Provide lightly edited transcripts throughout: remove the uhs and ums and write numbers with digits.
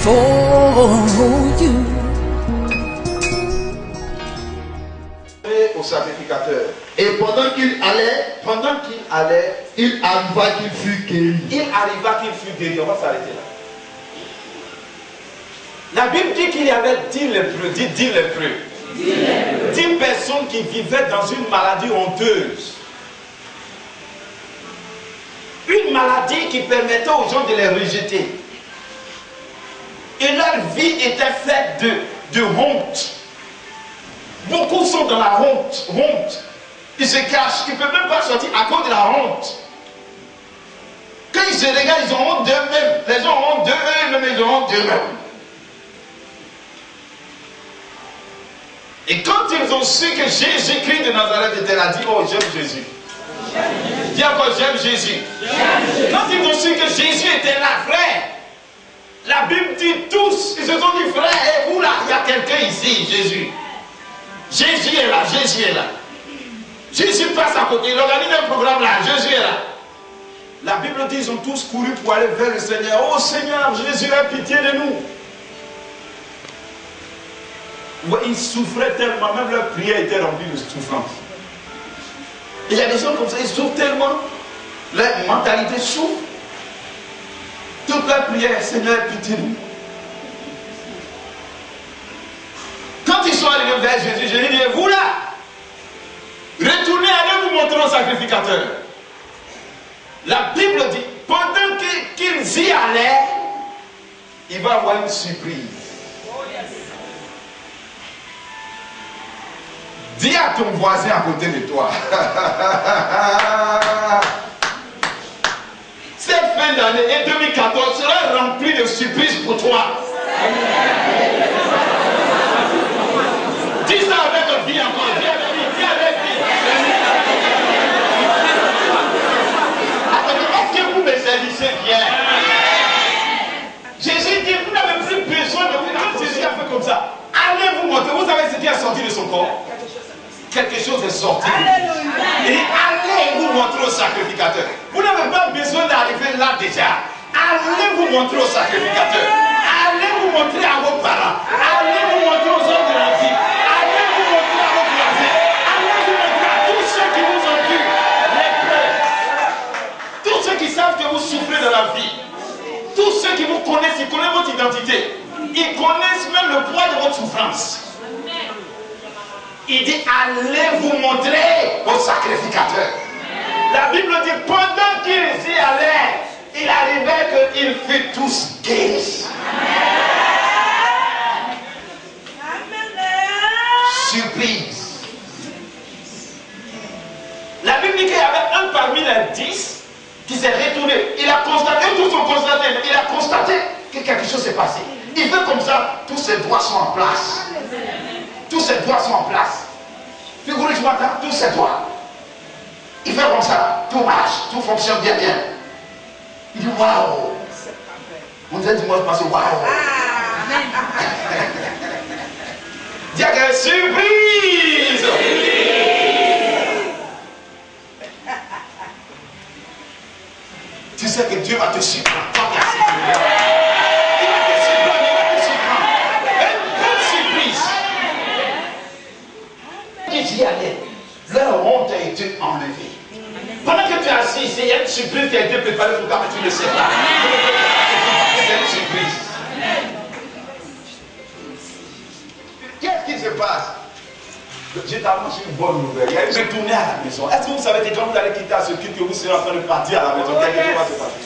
for you. Au sacrificateur. Et pendant qu'il allait, il arriva qu'il fut guéri. On va s'arrêter là. La Bible dit qu'il y avait 10 lépreux, 10 lépreux. 10 personnes qui vivaient dans une maladie honteuse. Une maladie qui permettait aux gens de les rejeter. Et leur vie était faite de honte. Beaucoup sont dans la honte. Ils se cachent, ils ne peuvent même pas sortir à cause de la honte. Quand ils se regardent, ils ont honte d'eux-mêmes. Les gens ont honte d'eux-mêmes, ils ont honte d'eux-mêmes. Et quand ils ont su que Jésus-Christ de Nazareth était là, dit, oh, j'aime Jésus. Dis encore, j'aime Jésus. Quand ils ont su que Jésus était là, frère, la Bible dit tous, ils se sont dit, frère, et vous là, il y a quelqu'un ici, Jésus. Jésus est là, Jésus est là. Jésus passe à côté, il organise un programme là, Jésus est là. La Bible dit, ils ont tous couru pour aller vers le Seigneur. Oh Seigneur, Jésus, aie pitié de nous. Ouais, ils souffraient tellement, même leur prière était remplie de souffrance. Il y a des gens comme ça, ils souffrent tellement, leur mentalité souffre. Toute leur prière, Seigneur, aie pitié de nous. Quand ils sont arrivés vers Jésus, Jésus dit, vous là, retournez, allez vous montrer au sacrificateur. La Bible dit, pendant qu'ils y allaient, il va avoir une surprise. Dis à ton voisin à côté de toi. Cette fin d'année et 2014 sera remplie de surprises pour toi. Dis ça avec ton vie encore. Dis avec lui. Attendez, est-ce que vous me servissez bien? Jésus dit, vous n'avez plus besoin de vous. Quand Jésus a fait comme ça, allez vous montrer. Vous savez ce qui est sorti de son corps? Quelque chose est sorti. Et allez vous montrer au sacrificateur. Vous n'avez pas besoin d'arriver là déjà. Allez vous montrer au sacrificateur. Allez vous montrer à vos parents. Allez vous montrer aux hommes de la vie. Allez vous montrer à vos voisins. Allez vous montrer à tous ceux qui vous ont vu. Les preuves. Tous ceux qui savent que vous souffrez de la vie. Tous ceux qui vous connaissent, ils connaissent votre identité. Ils connaissent même le poids de votre souffrance. Il dit, allez vous montrer au sacrificateur. La Bible dit, pendant qu'ils y allaient, il arrivait qu'ils furent tous guéris. Surprise. La Bible dit qu'il y avait un parmi les 10 qui s'est retourné. Il a constaté, tous ont constaté, il a constaté que quelque chose s'est passé. Il fait comme ça, tous ses doigts sont en place. Tous ses doigts sont en place. Figurez-vous maintenant, tous ses doigts. Il fait comme ça, tout marche, tout fonctionne bien. Il dit waouh. On dirait dimanche passé, waouh. Dis à quelqu'un, surprise. Tu sais que Dieu va te surprendre. J'y allais, leur honte a été enlevée. Pendant que tu es assis ici, il y a une surprise qui a été préparée pour toi, mais tu ne sais pas. C'est une surprise. Qu'est-ce qui se passe? Je t'annonce une bonne nouvelle. Il y a une retournée à la maison. Est-ce que vous savez que quand vous allez quitter à ce culte, que vous serez en train de partir à la maison, quelque chose va se passer?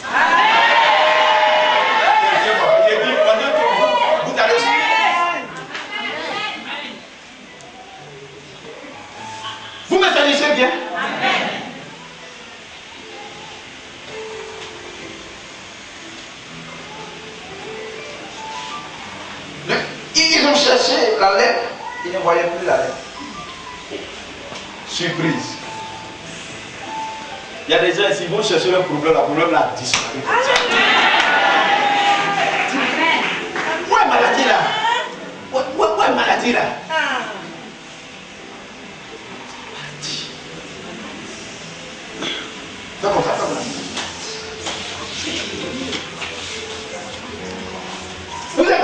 Il dit, pendant que vous allez. Vous me salissez bien? Amen. Ils ont cherché la lettre, ils ne voyaient plus la lettre. Surprise. Il y a des gens ici, ils vont chercher le problème a disparu. Où est maladie là? Où est maladie là? Fais comme ça, fais comme ça. Vous êtes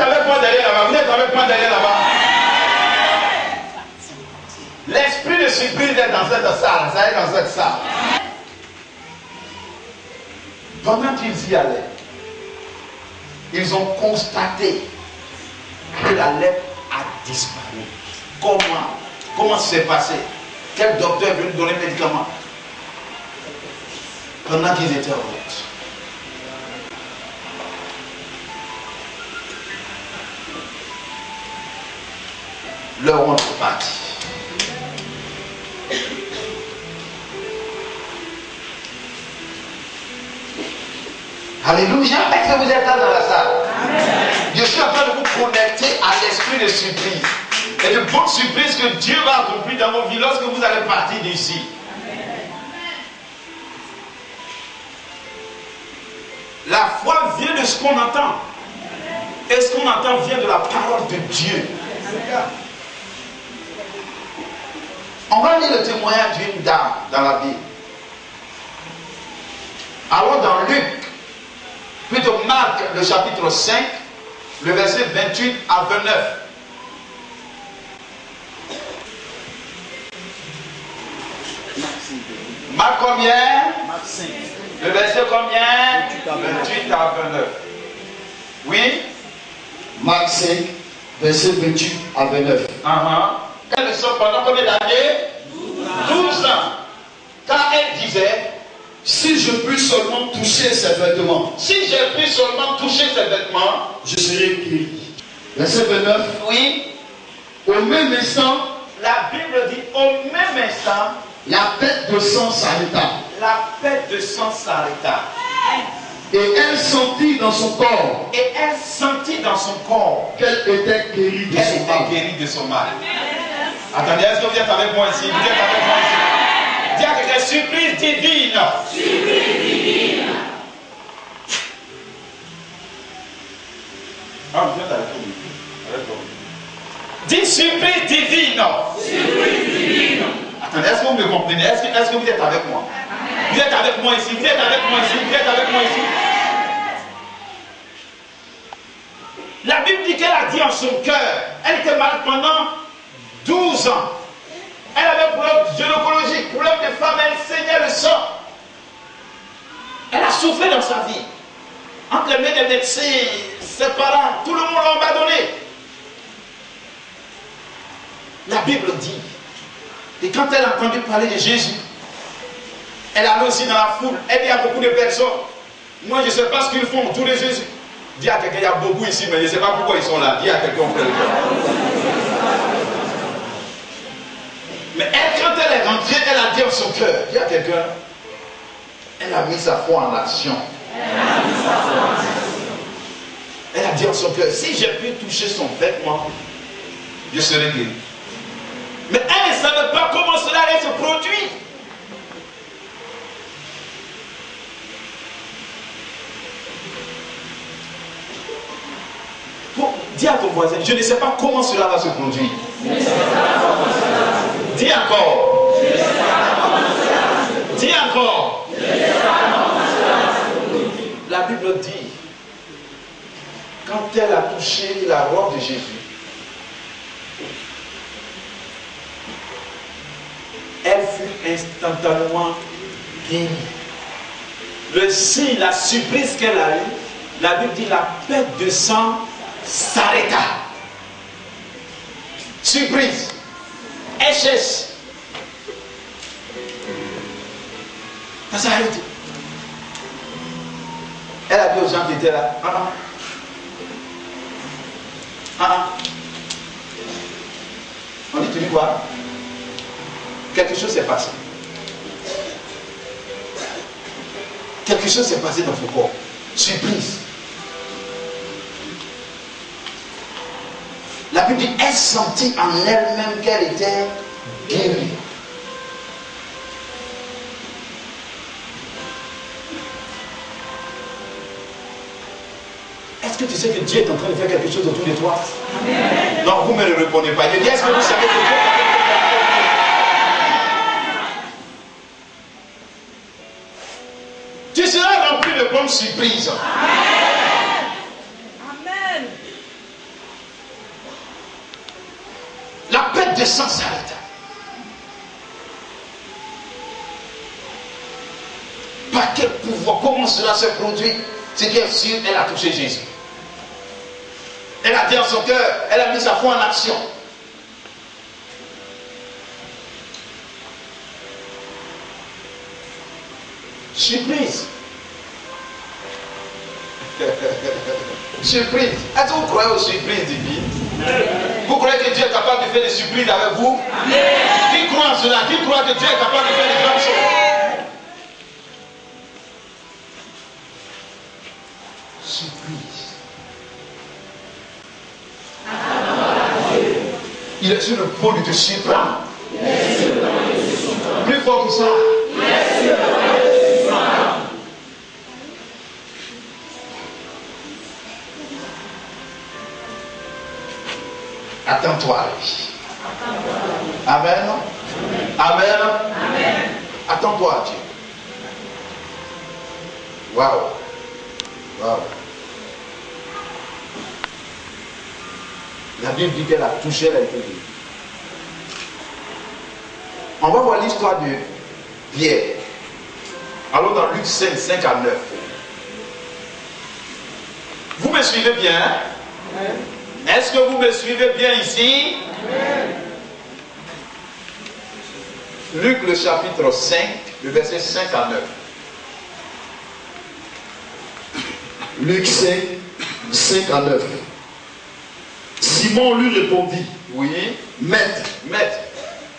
avec moi derrière là-bas? L'esprit de surprise est dans cette salle. Ça est dans cette salle. Pendant qu'ils y allaient, ils ont constaté que la lèpre a disparu. Comment ça s'est passé? Quel docteur est venu donner le médicament? Pendant qu'ils étaient en route. Leur honte est partie. Alléluia. Est-ce que vous êtes là dans la salle? Amen. Je suis en train de vous connecter à l'esprit de surprise. Et de bonnes surprises que Dieu va accomplir dans vos vies lorsque vous allez partir d'ici. La foi vient de ce qu'on entend. Et ce qu'on entend vient de la parole de Dieu. On va lire le témoignage d'une dame dans la Bible. Allons dans Luc, plutôt Marc, le chapitre 5, le verset 28 à 29. Marc combien? Marc 5. Le verset combien? 28 à 29. Oui? Marc 5, verset 28 à 29. Elle sort pendant combien d'années? 12 ans. Car elle disait, si je puis seulement toucher ses vêtements, si je puis seulement toucher ses vêtements, je serai guéri. Verset 29. Oui. Au même instant, la Bible dit, au même instant, la perte de sang s'arrêta. La perte de sang s'arrêta. Et elle sentit dans son corps. Et elle sentit dans son corps qu'elle était guérie de son mal. Guérie de son mal. Attendez, est-ce que vous êtes avec moi ici? Vous êtes avec moi ici? Dis à quelqu'un, surprise divine. Surprise divine. Ah, vous êtes avec moi. Dis surprise divine. Surprise divine. Attendez, est-ce que vous me comprenez? Est-ce que vous êtes avec moi? Vous êtes avec moi ici, vous êtes avec moi ici, vous êtes avec moi ici. La Bible dit qu'elle a dit en son cœur, elle était malade pendant 12 ans. Elle avait problème gynécologique, problème de femme, elle saignait le sang. Elle a souffert dans sa vie. Entre les mains des médecins, ses parents, tout le monde l'a abandonné. La Bible dit, et quand elle a entendu parler de Jésus, elle allait aussi dans la foule. Elle dit à beaucoup de personnes, moi je ne sais pas ce qu'ils font autour de Jésus. Dis à quelqu'un, il y a beaucoup ici, mais je ne sais pas pourquoi ils sont là. Dis à quelqu'un, frère. Mais elle, quand elle est rentrée, elle a dit en son cœur, dis à quelqu'un, elle a mis sa foi en action. Elle a dit en son cœur, si j'ai pu toucher son vêtement, je serai guéri. Mais elle ne savait pas comment cela allait se produire. Dis à ton voisin, je ne sais pas comment cela va se produire. Dis encore. Dis encore. La Bible dit, quand elle a touché la robe de Jésus, elle fut instantanément guérie. Le signe, la surprise qu'elle a eue, la Bible dit la perte de sang s'arrêta. Surprise. HS. Ça s'est arrêté. Elle a dit aux gens qui étaient là, on dit, tu dis quoi? Quelque chose s'est passé. Quelque chose s'est passé dans son corps. Surprise. La Bible dit, elle sentit en elle-même qu'elle était guérie. Est-ce que tu sais que Dieu est en train de faire quelque chose autour de toi? Amen. Non, vous ne me le répondez pas. Je dis, est-ce que vous savez que Dieu est en train de faire quelque chose? Tu seras rempli de bonnes surprises. Amen. de sang s'arrête. Par quel pouvoir? Comment cela se produit? C'est bien sûr, elle a touché Jésus. Elle a dit en son cœur, elle a mis sa foi en action. Surprise. Surprise. Est-ce que vous croyez aux surprises divines? Vous croyez que Dieu est capable de faire des surprises avec vous? Qui croit en cela? Qui croit que Dieu est capable de faire des grandes choses? Surprise. Il est sur le point de te surprendre. Plus fort que ça. Attends-toi à lui. Amen. Amen. Attends-toi à Dieu. Waouh. Waouh. La Bible dit qu'elle a touché, elle a été guérie. On va voir l'histoire de Pierre. Allons dans Luc 5, 5 à 9. Vous me suivez bien? Est-ce que vous me suivez bien ici? Luc le chapitre 5, le verset 5 à 9. Luc 5, 5 à 9. Simon lui répondit, Oui. Maître,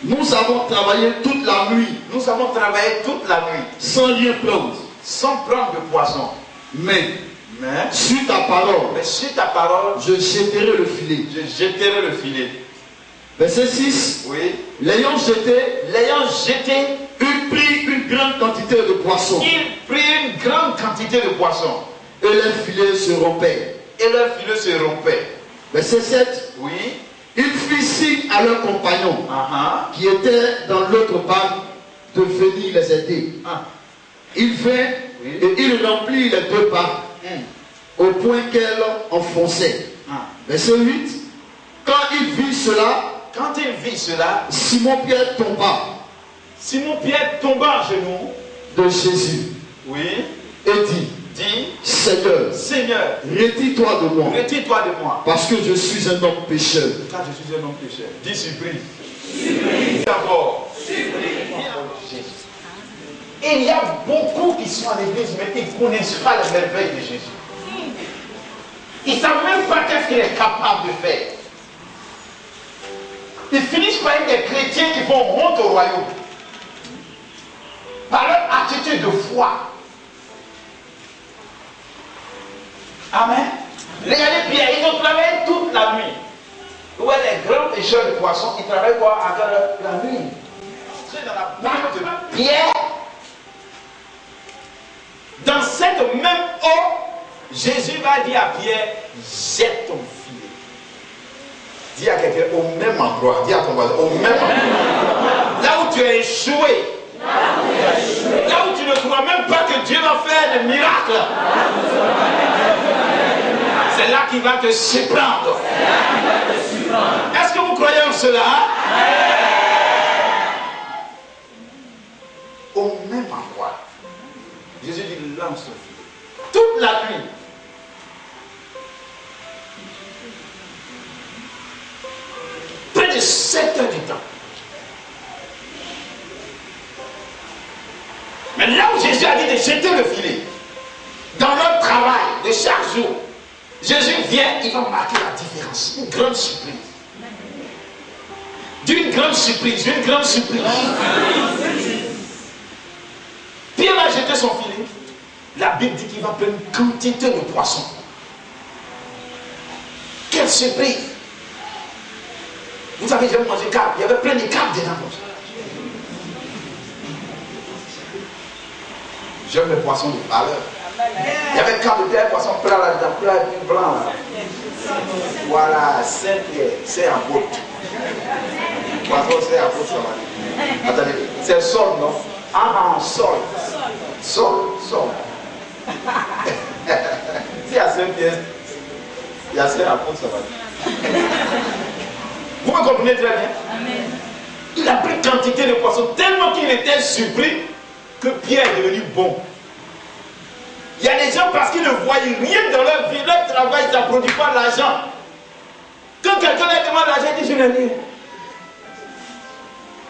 Nous avons travaillé toute la nuit avons travaillé toute la nuit sans rien prendre. sans prendre de poisson. Mais Mais sur ta parole, sur ta parole, je jetterai le filet. je jetterai le filet. Verset 6. Oui. L'ayant jeté, il prit une grande quantité de poissons. Il prit une grande quantité de poissons. Et les filets se rompaient. Et leur filet se rompait. Verset 7. Oui. Il fit signe à leurs compagnons Uh-huh. qui étaient dans l'autre barque de venir les aider. Ah. Il vint Oui. et il remplit les deux barques au point qu'elles enfonçaient. Ah. Verset 8. Quand il vit cela, Quand il vit cela, Simon-Pierre tomba Simon-Pierre tomba à genoux. de Jésus Oui. et dit, Dit, Seigneur, Seigneur, retire-toi de moi, retire-toi de moi. parce que je suis un homme pécheur. Car je suis un homme pécheur. Dis surprise. Surprise. D'abord. Il y a beaucoup qui sont à l'église, mais ils ne connaissent pas les merveilles de Jésus. Ils ne savent même pas qu'est-ce qu'il est capable de faire. Ils finissent par être des chrétiens qui font honte au royaume. Par leur attitude de foi. Amen. Regardez Pierre, ils ont travaillé toute la nuit. Où est les grands pêcheurs de poissons, ils travaillent quoi à la nuit. C'est dans la barque de Pierre. Dans cette même eau, Jésus va dire à Pierre, jette ton filet. Dis à quelqu'un, au même endroit. Dis à ton voisin, au même endroit. Là où tu as échoué. Là où tu ne crois même pas que Dieu va faire des miracles. C'est là qu'il va te surprendre. Est-ce que vous croyez en cela? Au même endroit. Jésus dit, lance ton filet. Toute la nuit. Près de 7 heures du temps. Mais là où Jésus a dit de jeter le filet, dans notre travail de chaque jour, Jésus vient, il va marquer la différence. Une grande surprise. D'une grande surprise, une grande surprise. Pierre va jeter son filet. La Bible dit qu'il va prendre une quantité de poissons. Quelle surprise! Vous avez jamais mangé carpe, il y avait plein de carpes dedans. J'aime les poissons de valeur. Il y avait carpe de terre, poisson plat là-dedans, plat et blanc là. Voilà, c'est un bout. Poisson, c'est un bout, ça va. Attendez, c'est sol, non? Ah non, sol. Sol. C'est assez bien. Il y a assez à fond, ça va. Vous me comprenez très bien? Il a pris quantité de poissons, tellement qu'il était surpris que Pierre est devenu bon. Il y a des gens, parce qu'ils ne voient rien dans leur vie, leur travail, ça ne produit pas l'argent. Quand quelqu'un leur demande l'argent, il dit je n'ai rien.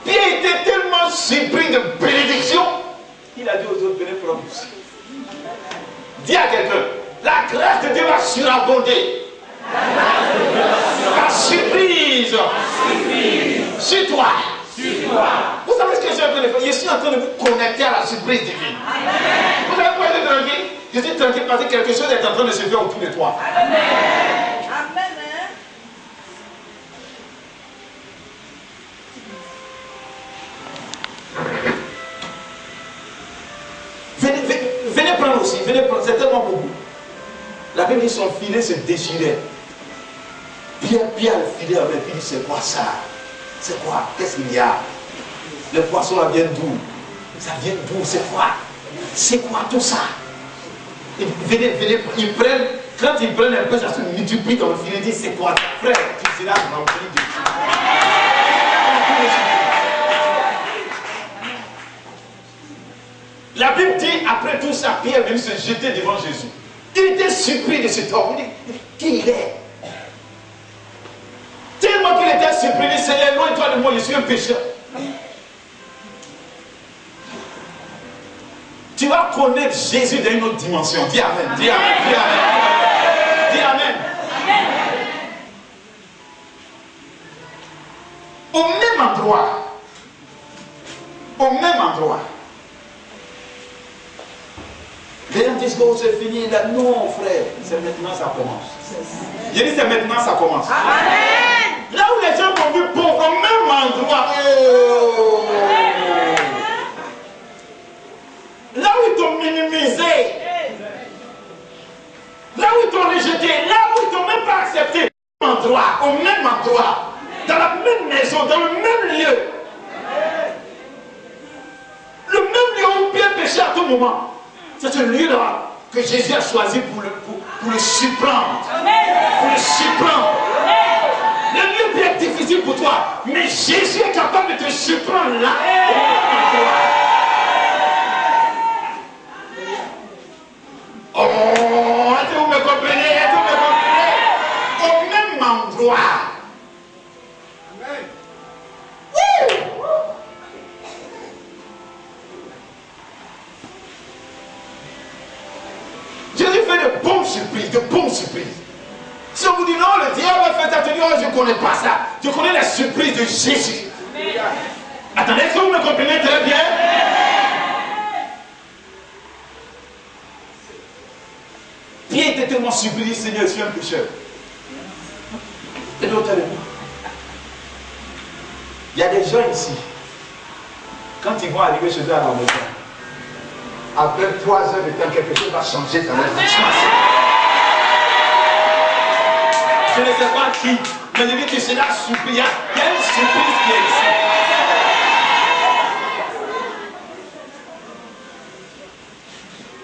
Pierre était tellement surpris de bénédiction, il a dit aux autres, venez prendre aussi. Dis à quelqu'un, la grâce de Dieu va surabonder. La surprise sur toi. Vous savez ce que je suis en train de faire? Je suis en train de vous connecter à la surprise divine. Vous savez pourquoi je suis tranquille? Je suis tranquille parce que quelque chose est en train de se faire autour de toi. Venez prendre aussi, venez prendre, c'est tellement beaucoup. La Bible dit son filet se déchirait. Pierre le filet avec, puis il dit c'est quoi ça? C'est quoi? Qu'est-ce qu'il y a? Le poisson là vient d'où? Ça vient d'où? C'est quoi? C'est quoi tout ça? Venez, ils prennent, quand ils prennent un peu, ça se multiplie dans le filet, ils disent c'est quoi? Frère, tu seras rempli de tout. La Bible dit, après tout ça, Pierre est venu se jeter devant Jésus. Il était surpris de cet homme. Il dit, qui il est? Tellement qu'il était surpris, il dit, Seigneur, loin-toi de moi, je suis un pécheur. Tu vas connaître Jésus dans une autre dimension. Dis Amen, dis Amen, dis Amen. Dis Amen. Au même endroit, les gens disent que c'est fini. Là. Non, frère, c'est maintenant ça commence. Je dis c'est maintenant ça commence. Amen. Là où les gens t'ont vu pauvre, au même endroit. Là où ils t'ont minimisé. Là où ils t'ont rejeté. Là où ils t'ont même pas accepté. Au même endroit. Dans la même maison, dans le même lieu. Le même lieu où Pierre péchait à tout moment. C'est ce lieu-là que Jésus a choisi pour le surprendre. Pour le surprendre. Le lieu peut être difficile pour toi, mais Jésus est capable de te surprendre là. Oh, est-ce que vous me comprenez? Est-ce que vous me comprenez? Au même endroit. Jésus fait de bonnes surprises, Si on vous dit non, le diable a fait attention, oh, je ne connais pas ça. Je connais la surprise de Jésus. Attendez, est-ce que vous me comprenez très bien? Pierre était tellement surpris, Seigneur, je suis un pécheur. Et l'autre de moi. Il y a des gens ici, quand ils vont arriver chez eux à la maison, après 3 heures de temps, quelque chose va changer dans leur vie. Je ne sais pas qui, mais je dis que c'est la surprise. Il y a une surprise qui est ici.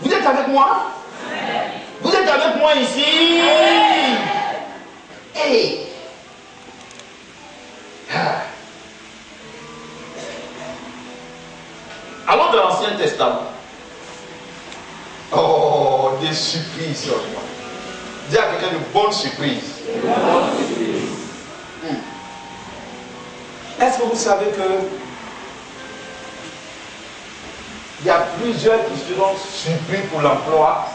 Vous êtes avec moi? Vous êtes avec moi ici? Hey. Allons dans l'Ancien Testament. Oh, des surprises. Dis à quelqu'un de bonnes surprises. Est-ce que vous savez que il y a plusieurs qui seront surpris pour l'emploi?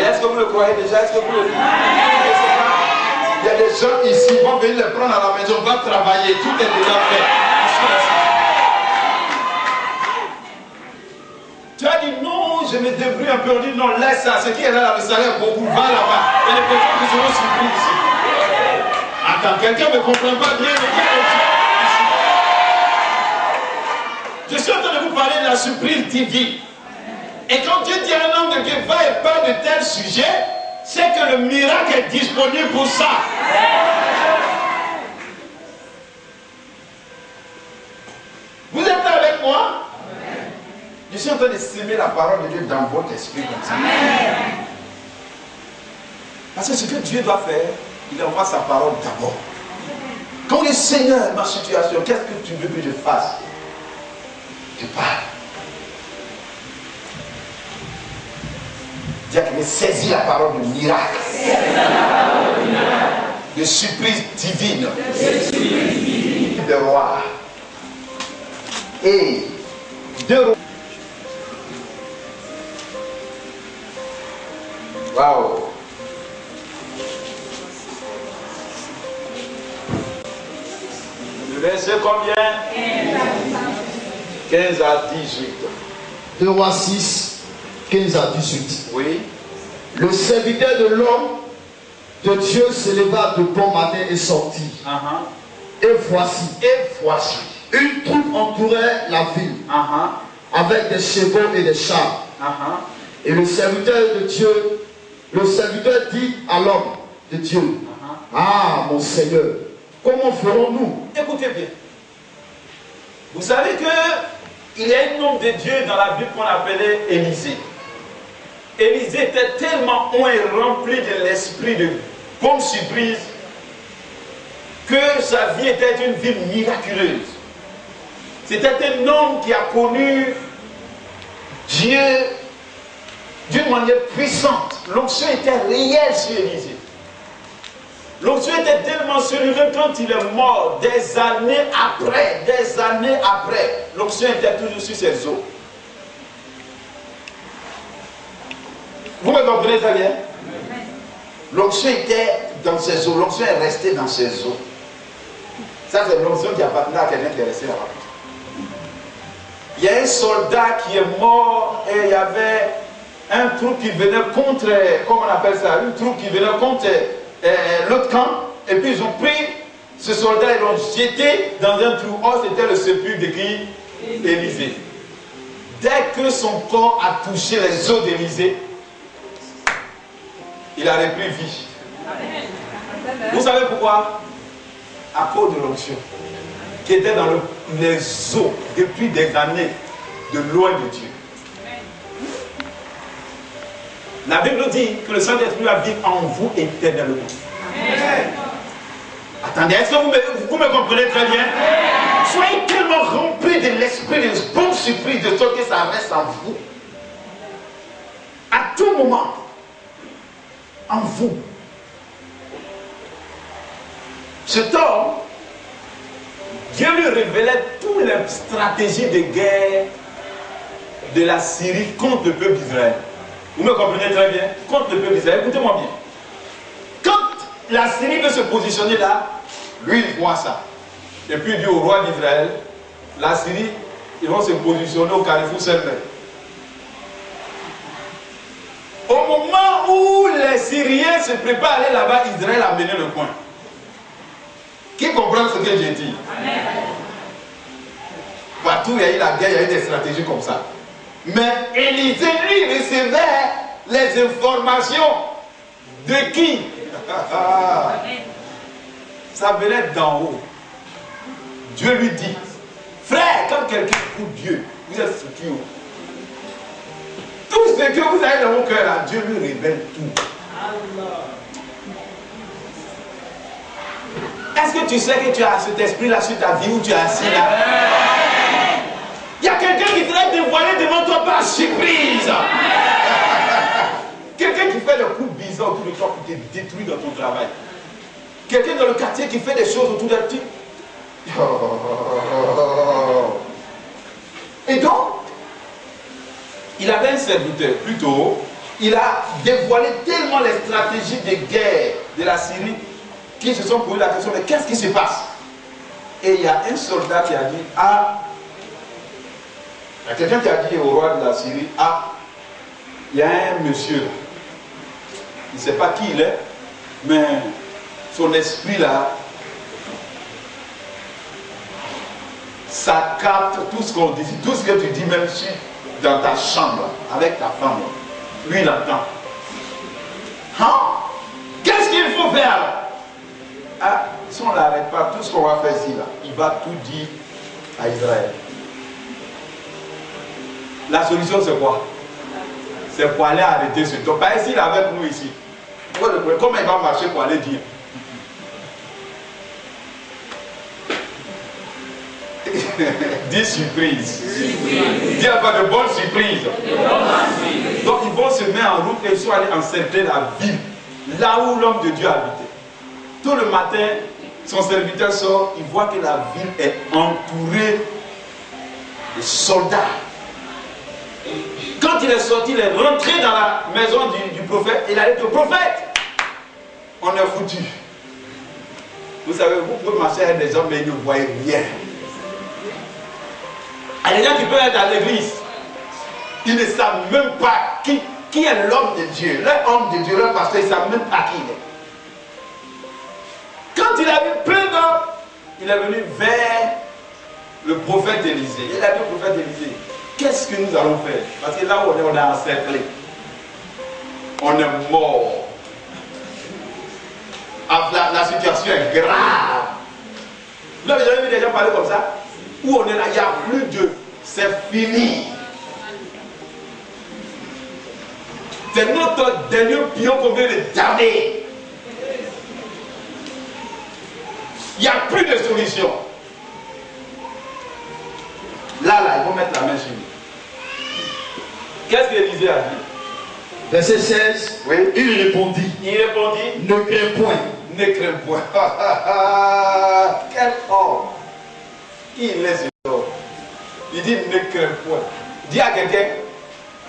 Est-ce que vous le croyez déjà? Est-ce que vous le dites? Il y a des gens ici qui vont venir les prendre à la maison, on va travailler, tout est déjà fait. Tu as dit non, je me débrouille un peu, on dit non, laisse ça, ce qui est là, le salaire beaucoup, va là-bas. Il y a des personnes qui seront surprises ici. Attends, quelqu'un ne me comprend pas bien, je suis en train de vous parler de la surprise divine. Et quand Dieu dit à un homme de Dieu, va et parle de tel sujet, c'est que le miracle est disponible pour ça. Vous êtes là avec moi? Je suis en train de s'aimer la parole de Dieu dans votre esprit comme ça. Parce que ce que Dieu doit faire, il envoie sa parole d'abord. Quand le Seigneur, ma situation, qu'est-ce que tu veux que je fasse? Tu parles. Dis que saisis la parole de miracle. De surprise divine. De roi. Et de roi. Waouh. Le verset combien? 15 à 18. 2 Rois 6, 15 à 18. Oui. Le serviteur de l'homme de Dieu se leva de bon matin et sortit. Et voici, une troupe entourait la ville avec des chevaux et des chars. Et le serviteur de Dieu, le serviteur dit à l'homme de Dieu, ah mon Seigneur, comment ferons-nous? Écoutez bien. Vous savez qu'il y a un homme de Dieu dans la Bible qu'on appelait Élisée. Élisée était tellement oint et rempli de l'esprit de bonne surprise que sa vie était une vie miraculeuse. C'était un homme qui a connu Dieu d'une manière puissante. L'onction était réelle sur Élisée. L'onction était tellement sur lui que quand il est mort, des années après, l'onction était toujours sur ses os. Vous me comprenez très bien? L'onction était dans ses os, l'onction est restée dans ses os. Ça, c'est l'onction qui appartenait à quelqu'un qui est resté là-bas. Il y a un soldat qui est mort et il y avait un troupe qui venait contre, comment on appelle ça, une troupe qui venait contre l'autre camp, et puis ils ont pris ce soldat et l'ont jeté dans un trou. Oh, c'était le sépulcre de qui? Élisée. Dès que son corps a touché les os d'Élisée, il a repris vie. Vous savez pourquoi? À cause de l'onction qui était dans les os depuis des années, de loin de Dieu. La Bible dit que le Saint-Esprit va vivre en vous éternellement. Attendez, est-ce que vous me comprenez très bien? Soyez tellement remplis de l'esprit de bonne surprise, de sorte que ça reste en vous. À tout moment, en vous. Cet homme, Dieu lui révélait toutes les stratégies de guerre de la Syrie contre le peuple d'Israël. Vous me comprenez très bien? Contre le peuple d'Israël, écoutez-moi bien. Quand la Syrie veut se positionner là, lui il voit ça. Et puis il dit au roi d'Israël, la Syrie, ils vont se positionner au carrefour Selmer. Au moment où les Syriens se préparent à aller là-bas, Israël a mené le coin. Qui comprend ce que j'ai dit? Amen. Partout il y a eu la guerre, il y a eu des stratégies comme ça. Mais Élisée, lui, recevait les informations de qui? Ça venait d'en haut. Dieu lui dit, frère, quand quelqu'un écoute Dieu, vous êtes secure. Tout ce que vous avez dans vos cœurs là, Dieu lui révèle tout. Est-ce que tu sais que tu as cet esprit-là sur ta vie où tu es assis là? Il y a quelqu'un qui serait dévoilé devant toi par surprise. Quelqu'un qui fait des coups bizarres autour de toi pour te détruire dans ton travail. Quelqu'un dans le quartier qui fait des choses autour de toi. Et donc, il avait un serviteur, plutôt, il a dévoilé tellement les stratégies de guerre de la Syrie qu'ils se sont posé la question, mais qu'est-ce qui se passe? Et il y a un soldat qui a dit, ah, il y a quelqu'un qui a dit au roi de la Syrie, ah, il y a un monsieur, il ne sait pas qui il est, mais son esprit là, ça capte tout ce qu'on dit, tout ce que tu dis, même si dans ta chambre, avec ta femme, lui il entend. Hein? Qu'est-ce qu'il faut faire? Ah, si on ne l'arrête pas, tout ce qu'on va faire ici, là, il va tout dire à Israël. La solution c'est quoi? C'est pour aller arrêter ce temps. Pas ici, il est avec nous ici. Comment il va marcher pour aller dire? Dis surprise. Il n'y a pas de bonne surprise. Donc ils vont se mettre en route et ils sont allés encercler la ville, là où l'homme de Dieu habitait. Tout le matin, son serviteur sort, il voit que la ville est entourée de soldats. Quand il est sorti, il est rentré dans la maison du prophète. Il a dit au prophète, on est foutu. Vous savez, vous pouvez marcher avec des hommes, mais ils ne voient rien. Il y a des gens qui peuvent être à l'église. Ils ne savent même pas qui est l'homme de Dieu. L'homme de Dieu, leur pasteur, ils ne savent même pas qui il est. Quand il a vu plein d'hommes, il est venu vers le prophète Élisée. Il a dit au prophète Élisée, qu'est-ce que nous allons faire? Parce que là où on est encerclé. On est mort. La situation est grave. Là, vous avez vu des gens parler comme ça? Où on est là, il n'y a plus de... C'est fini. C'est notre dernier pion qu'on vient de damner. Il n'y a plus de solution. Là, ils vont mettre la main sur lui. Qu'est-ce qu'Élisée a dit? Verset 16. Oui. Il répondit. Ne crains point. Ne crains point. Quel homme. Il est ce homme. Il dit ne crains point. Dis à quelqu'un.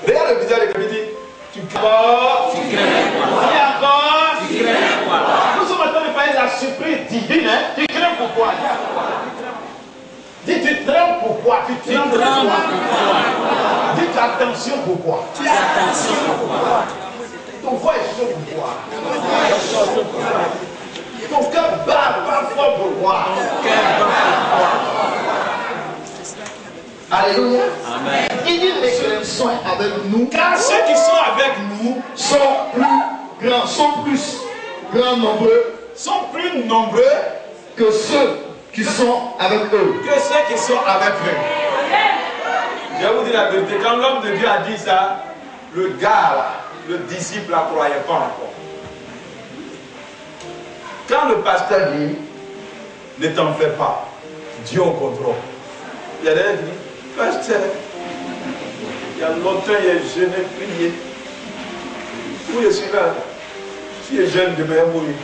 Regarde le visage de quelqu'un. Il dit tu crains. Tu crains point. Dis encore. Tu crains point. Nous sommes en train de parler de la surprise divine. Hein? Tu crains pourquoi? Dis tu trembles pourquoi? Tu trembles pourquoi? Dis tu as attention pourquoi? Tu as attention pourquoi? Ton voix est chaud pourquoi? Ton cœur bat fort pourquoi? Alléluia. Amen. Il dit ceux qui sont avec nous, car ceux qui sont avec nous sont plus nombreux, que ceux qui sont avec eux. Je vais vous dire la vérité, quand l'homme de Dieu a dit ça, le gars là, le disciple ne la croyait pas encore. Quand le pasteur dit, ne t'en fais pas, Dieu au contrôle. Il y a des gens qui disent, pasteur, il y a longtemps, il y a jeûné, prié. Où je suis là? Si je jeûne, demain, je vais mourir.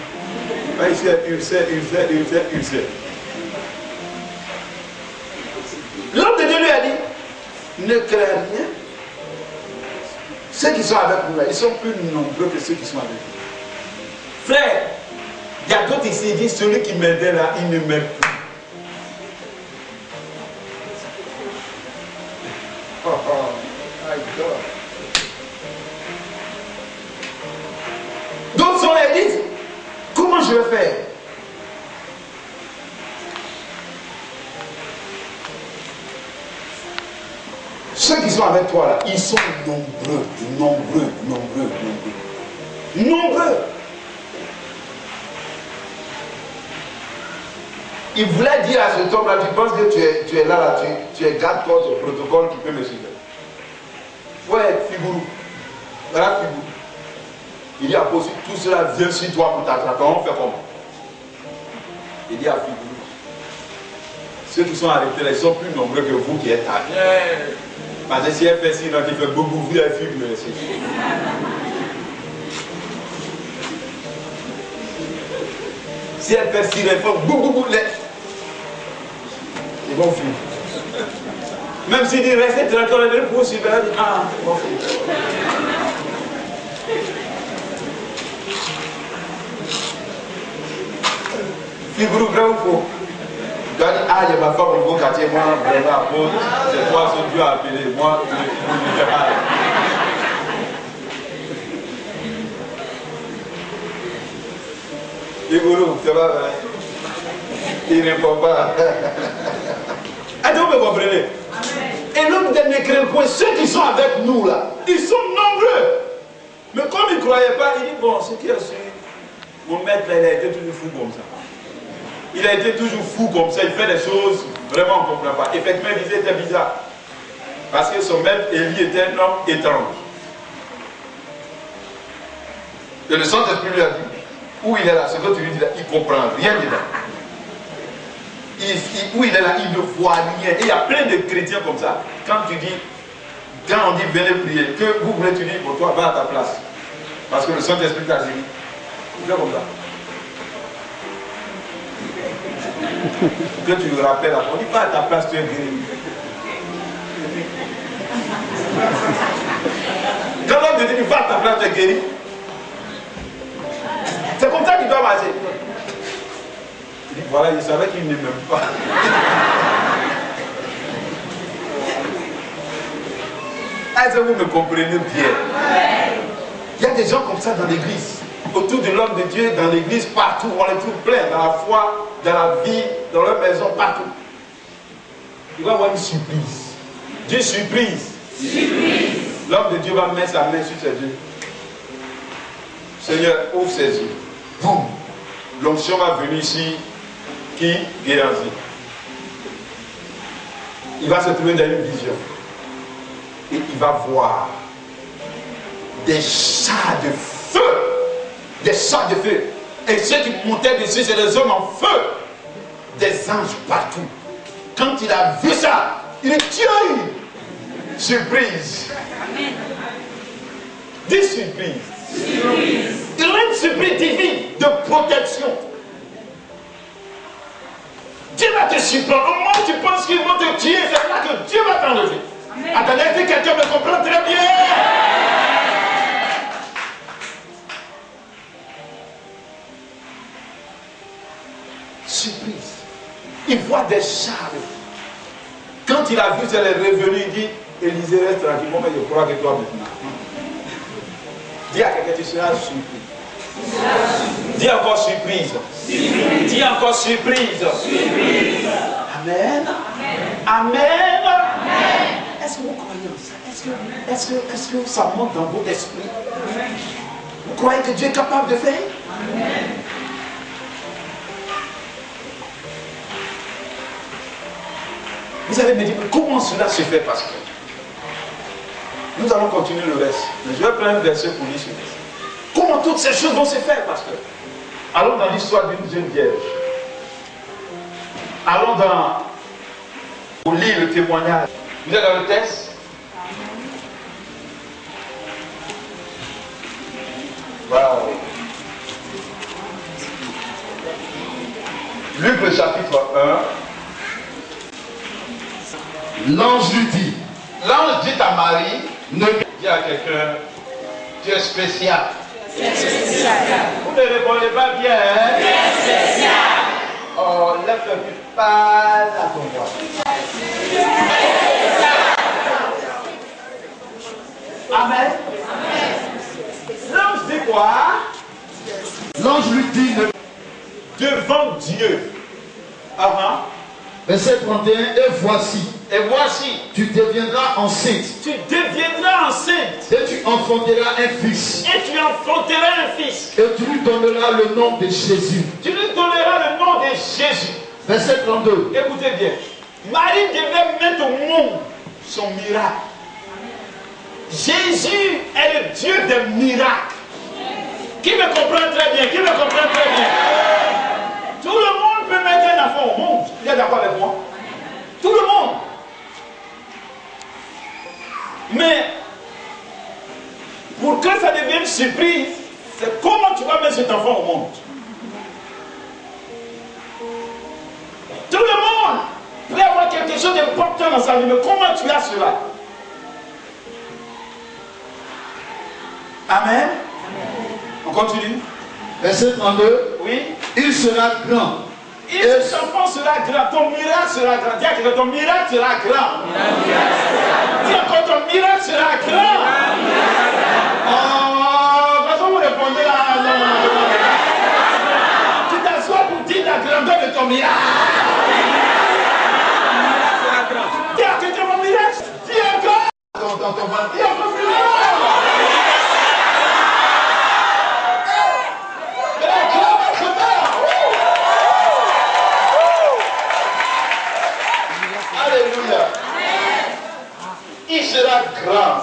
Il sait. L'homme de Dieu lui a dit, ne crains rien. Ceux qui sont avec nous là, ils sont plus nombreux que ceux qui sont avec nous. Frère, il y a d'autres ici, ils disent, celui qui m'aidait là, il ne m'aide plus. My God. D'autres sont là, ils disent, comment je vais faire? Ceux qui sont avec toi là, ils sont nombreux. Il voulait dire à cet homme là, tu penses que tu es là, tu es garde-corps au protocole qui peut me suivre. Ouais, Figourou. Voilà Figourou. Il dit à Possi, tout cela vient sur toi pour t'attraper. On fait comment? Il dit à Figourou, ceux qui sont arrêtés là, ils sont plus nombreux que vous qui êtes arrêtés. Parce que si elle fait sinon, il fait beaucoup de la fibre ici. Si elle fait sinon, il fait beaucoup de lait. Ils vont fuir. Même s'il dit restez tranquille, on est pour suivre, il dit ah, ils vont fuir. Fibre vrai ou faux? Tu as dit, ah, il y a ma femme au nouveau quartier, moi, vraiment, c'est toi ce Dieu a appelé, moi, je ne fais pas. Figourou, ça va, il ne répond pas. Est-ce que vous me comprenez? Et l'homme de ne craint point, ceux qui sont avec nous là, ils sont nombreux. Mais comme il ne croyait pas, il dit, bon, ce qui est sûr, mon maître là, il a été toujours fou comme ça. Il a été toujours fou comme ça, il fait des choses vraiment on ne comprend pas. Effectivement, il disait c'était bizarre. Parce que son maître Élie était un homme étrange. Et le Saint-Esprit lui a dit, où il est là, ce que tu lui dis là, il ne comprend rien dedans. où il est là, il ne voit rien. Et il y a plein de chrétiens comme ça. Quand on dit venez prier, que vous voulez, tu dis pour toi, va à ta place. Parce que le Saint-Esprit t'a dit. Il fait comme ça. Que tu le rappelles, on dit pas à ta place, tu es guéri. Quand on te dit va à ta place, tu es guéri. C'est comme ça qu'il doit marcher. Il dit voilà, il savait qu'il ne m'aime pas. Est-ce que vous me comprenez bien? Il y a des gens comme ça dans l'église. Autour de l'homme de Dieu, dans l'église, partout, on les trouve plein, dans la foi, dans la vie, dans leur maison, partout. Il va avoir une surprise. Dieu surprise. L'homme de Dieu va mettre sa main sur ses yeux. Seigneur, ouvre ses yeux. Boum. L'onction va venir ici. Qui? Géasi. Il va se trouver dans une vision. Et il va voir des chars de feu. Des chars de feu. Et ceux qui montaient dessus, c'est des hommes en feu. Des anges partout. Quand il a vu ça, il est Dieu. Surprise. Dis surprise. Il a une surprise divine de protection. Dieu va te surprendre. Au moment où tu penses qu'ils vont te tuer, c'est là que Dieu va t'enlever. Attendez, est-ce que quelqu'un me comprend très bien? Surprise. Il voit des chars. Quand il a vu, elle est revenue, il dit, Élisée, reste tranquille, mais je crois que toi maintenant. Dis à quelqu'un, tu seras surpris. Dis encore surprise. Dis encore surprise. Amen. Amen. Est-ce que vous croyez en ça? Est-ce que ça monte dans votre esprit? Vous croyez que Dieu est capable de faire? Amen. Vous allez me dire, comment cela se fait, pasteur? Nous allons continuer le reste. Mais je vais prendre un verset pour lire ce verset. Comment toutes ces choses vont se faire, pasteur? Allons dans l'histoire d'une jeune vierge. Allons pour lire le témoignage. Vous êtes dans le texte? Wow. Luc le chapitre 1. L'ange lui dit. L'ange dit à Marie, ne dis à quelqu'un, tu es spécial. Tu es spécial. Vous ne répondez pas bien, hein? Tu es spécial. Oh, lève-toi plus, parle à ton voix. Amen. L'ange dit quoi? L'ange lui dit devant Dieu. Verset 31, et voici, tu deviendras enceinte. Tu deviendras enceinte. Et tu enfanteras un fils. Et tu enfanteras un fils. Et tu lui donneras le nom de Jésus. Tu lui donneras le nom de Jésus. Verset 32. Écoutez bien. Marie devait mettre au monde son miracle. Jésus est le Dieu des miracles. Qui me comprend très bien? Qui me comprend très bien? Tout le monde peut mettre un enfant au monde. Vous êtes d'accord avec moi? Tout le monde. Mais pour que ça devienne surprise, c'est comment tu vas mettre cet enfant au monde. Tout le monde peut avoir quelque chose d'important dans sa vie, mais comment tu as cela? Amen. On continue. Verset 32. Oui. Il sera grand. Et cet enfant sera grand. Ton miracle sera grand. Dis que ton miracle sera grand. Dis encore ton miracle sera grand. Oh, parce que vous répondez là. Non. Tu t'assois pour dire la grandeur de ton miracle. Dis que ton miracle. Dis encore. Dis encore plus loin. Il sera grand.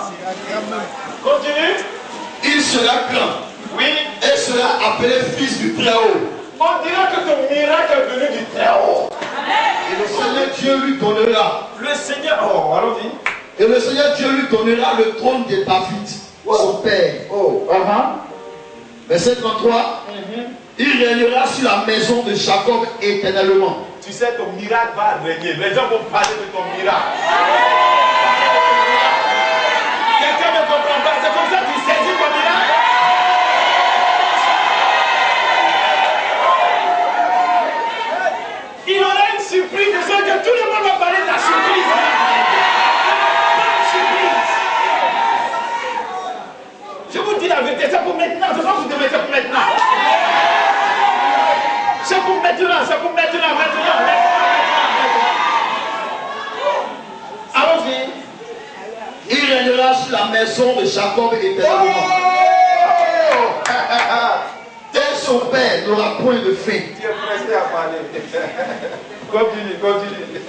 Continue. Il sera grand. Oui. Et sera appelé fils du Très-Haut. On dira que ton miracle est venu du Très-Haut. Et le Seigneur Dieu lui donnera. Le Seigneur, oh, allons-y. Et le Seigneur Dieu lui donnera le trône de David, son père. Verset 33. Il régnera sur la maison de Jacob éternellement. Tu sais, ton miracle va régner. Les gens vont parler de ton miracle. Quelqu'un ne comprend pas. C'est comme ça que tu saisis ton miracle. Il y aura une surprise de ce que tout le monde va parler de la surprise. Bonne surprise. Je vous dis la vérité, c'est pour maintenant. C'est pas vous devez faire pour maintenant. C'est pour maintenant, c'est pour maintenant. Allons-y. Il régnera sur la maison de Jacob éternellement. Et son père n'aura point de fin. Tu es pressé à parler. Continue.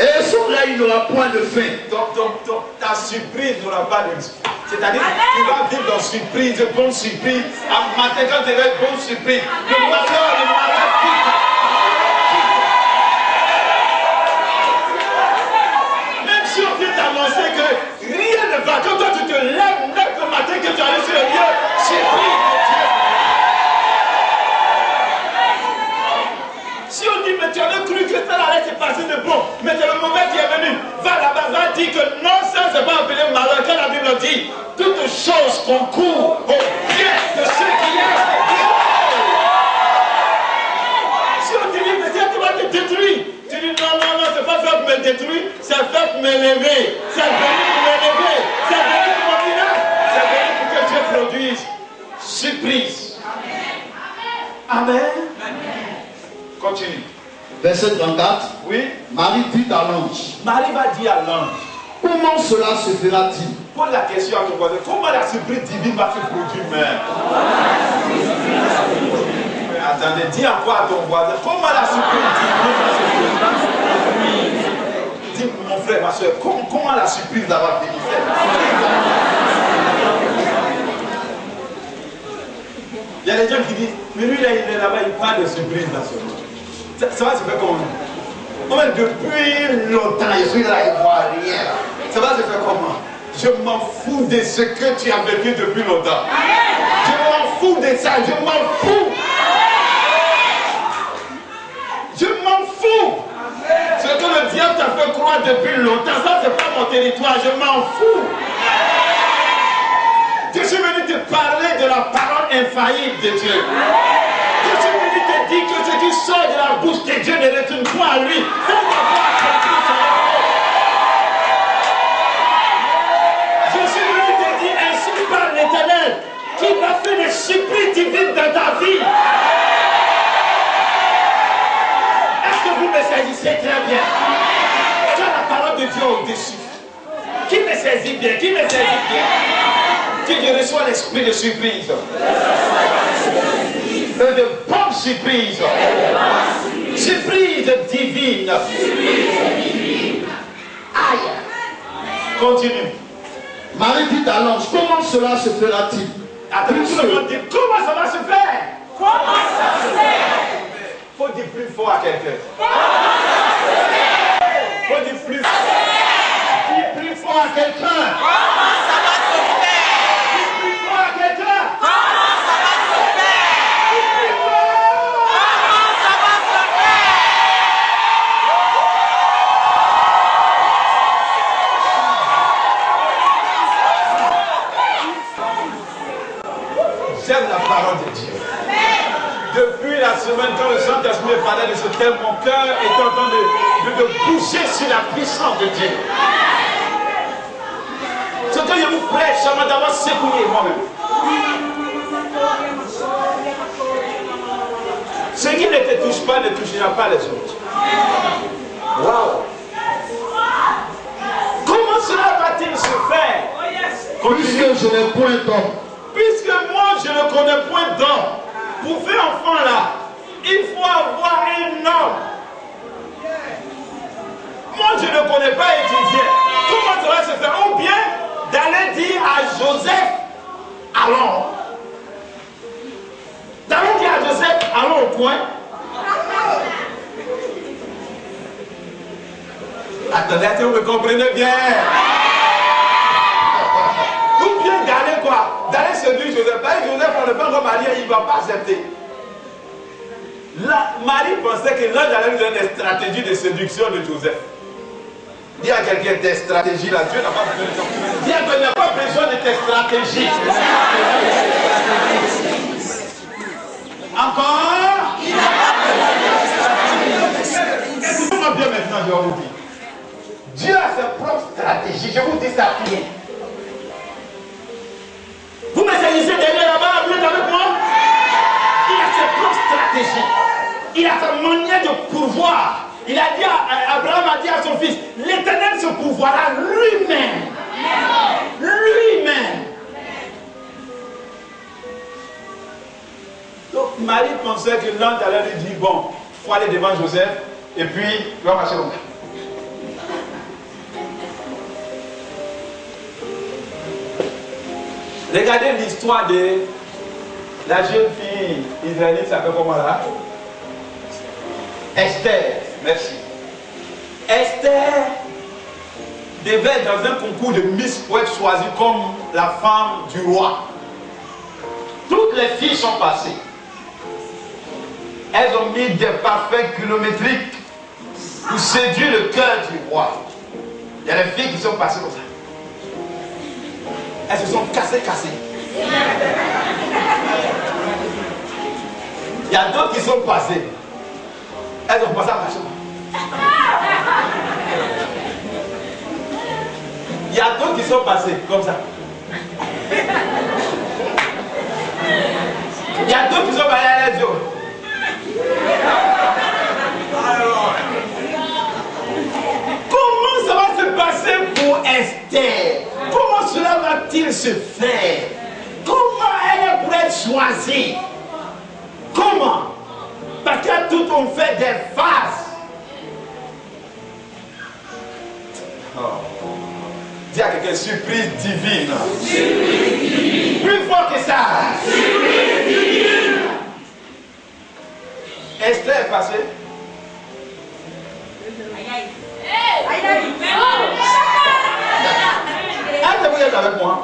Et son règne n'aura point de fin. Ta surprise n'aura pas de fin. C'est-à-dire, tu vas vivre dans surprise, de bonne surprise. À matin, quand tu vas être bonne surprise. Le malheur quitte. Même si on vient t'annoncer que rien ne va, quand toi tu te lèves le matin, que tu arrives sur le lieu, surprise de Dieu. Si on dit, mais tu avais cru que ça allait se passer de bon, mais c'est le mauvais qui est venu, va là-bas, va dire que non, ça c'est pas appelé malheur. Quand la Bible dit, toutes choses concourent au bien de ceux qui aiment Dieu. Si on dit, mais tu vas te détruire, tu dis non, c'est pas fait pour me détruire, c'est fait pour m'élever, c'est venu pour m'élever, c'est venu pour mon miracle, c'est venu pour que Dieu produise surprise. Amen. Continue. Verset 34. Oui. Marie dit à l'ange. Marie va dire à l'ange. Comment cela se fera-t-il? Pose la question à ton voisin. Comment la surprise divine va se produire même? Attendez, dis encore à ton voisin. Comment la surprise divine va se produire? Dis mon frère, ma soeur, comment la surprise là va venir? Il y a des gens qui disent, mais lui là, il est là-bas, il parle de surprise là seulement. Ça va se faire comment? Moi, depuis longtemps, je suis là, il ne voit rien. Ça va se faire comment? Je m'en fous de ce que tu as vécu depuis longtemps. Je m'en fous de ça, je m'en fous. Je m'en fous. Ce que le diable t'a fait croire depuis longtemps, ça c'est pas mon territoire, je m'en fous. Je suis venu te parler de la parole infaillible de Dieu. Je suis venu te dire que ce qui sort de la bouche de Dieu ne retourne pas à lui. Sans avoir accompli son œuvre. Je suis venu te dire ainsi par l'Éternel qui m'a fait des surprises divines dans ta vie. Est-ce que vous me saisissez très bien? Tu as la parole de Dieu au-dessus. Qui me saisit bien? Qui me saisit bien? Tu reçois l'esprit de surprise. De bonnes surprises. Surprise divine. Aïe. Continue. Marie dit à l'ange, comment cela se fera-t-il? Attends, tout le monde dit, comment ça va se faire? Comment ça se fait? Faut dire plus fort à quelqu'un. Faut dire plus fort. Dis plus fort à quelqu'un. Comment ça va se faire? Dis plus fort à quelqu'un. Comment ça va se faire? Dis plus fort. Comment ça va se faire? J'aime la parole de Dieu. Depuis la semaine, quand le Saint-Esprit me parlait de ce thème, mon cœur est en train de bouger sur la puissance de Dieu. Ce que je vous prêche, ça m'a d'abord secoué moi-même. Ce qui ne te touche pas ne touchera pas les autres. Waouh! Comment cela va-t-il se faire? Puisque je n'ai point d'homme. Puisque moi je ne connais point d'homme. Pour faire enfant là, il faut avoir un homme. Moi je ne connais pas étudier. Comment ça va se faire? Ou bien d'aller dire à Joseph, allons. D'aller dire à Joseph, allons au coin. Attendez, est-ce que vous me comprenez bien? Ou bien d'aller quoi? D'aller séduire Joseph. Parce que Joseph, on ne peut pas marier, il ne va pas accepter. Là, Marie pensait que l'ange allait lui donner des stratégies de séduction de Joseph. Dis à quelqu'un des stratégies là, Dieu n'a pas besoin de ça. Dis à quelqu'un, il n'a pas besoin de tes stratégies. Encore? Écoutez-moi bien maintenant, je vais vous dire. Dieu a ses propres stratégies. Je vous dis ça bien. Vous me saisissez derrière là-bas, vous êtes avec moi? Il a ses propres stratégies. Il a sa manière de pouvoir. Il a dit Abraham a dit à son fils, l'Éternel se pourvoira lui-même. Lui-même. Donc Marie pensait que l'ange allait lui dire, bon, il faut aller devant Joseph, et puis il va marcher comme ça. Regardez l'histoire de la jeune fille israélite, ça s'appelle comment là? Esther, merci. Esther devait être dans un concours de Miss pour être choisie comme la femme du roi. Toutes les filles sont passées. Elles ont mis des parfums kilométriques pour séduire le cœur du roi. Il y a des filles qui sont passées comme ça. Elles se sont cassées. Il y a d'autres qui sont passées. Elles ont passé à marcher. Il y a d'autres qui sont passées comme ça. Il y a d'autres qui sont passées à l'aide. Comment ça va se passer pour Esther? Comment cela va-t-il se faire? Comment elle pourrait être choisie? Comment? Parce qu'à tout on fait des phases. Oh. Dis à quelqu'un, surprise divine. Surprise divine. Plus fort que ça. Surprise divine. Esther est passée. Est-ce que vous êtes avec moi?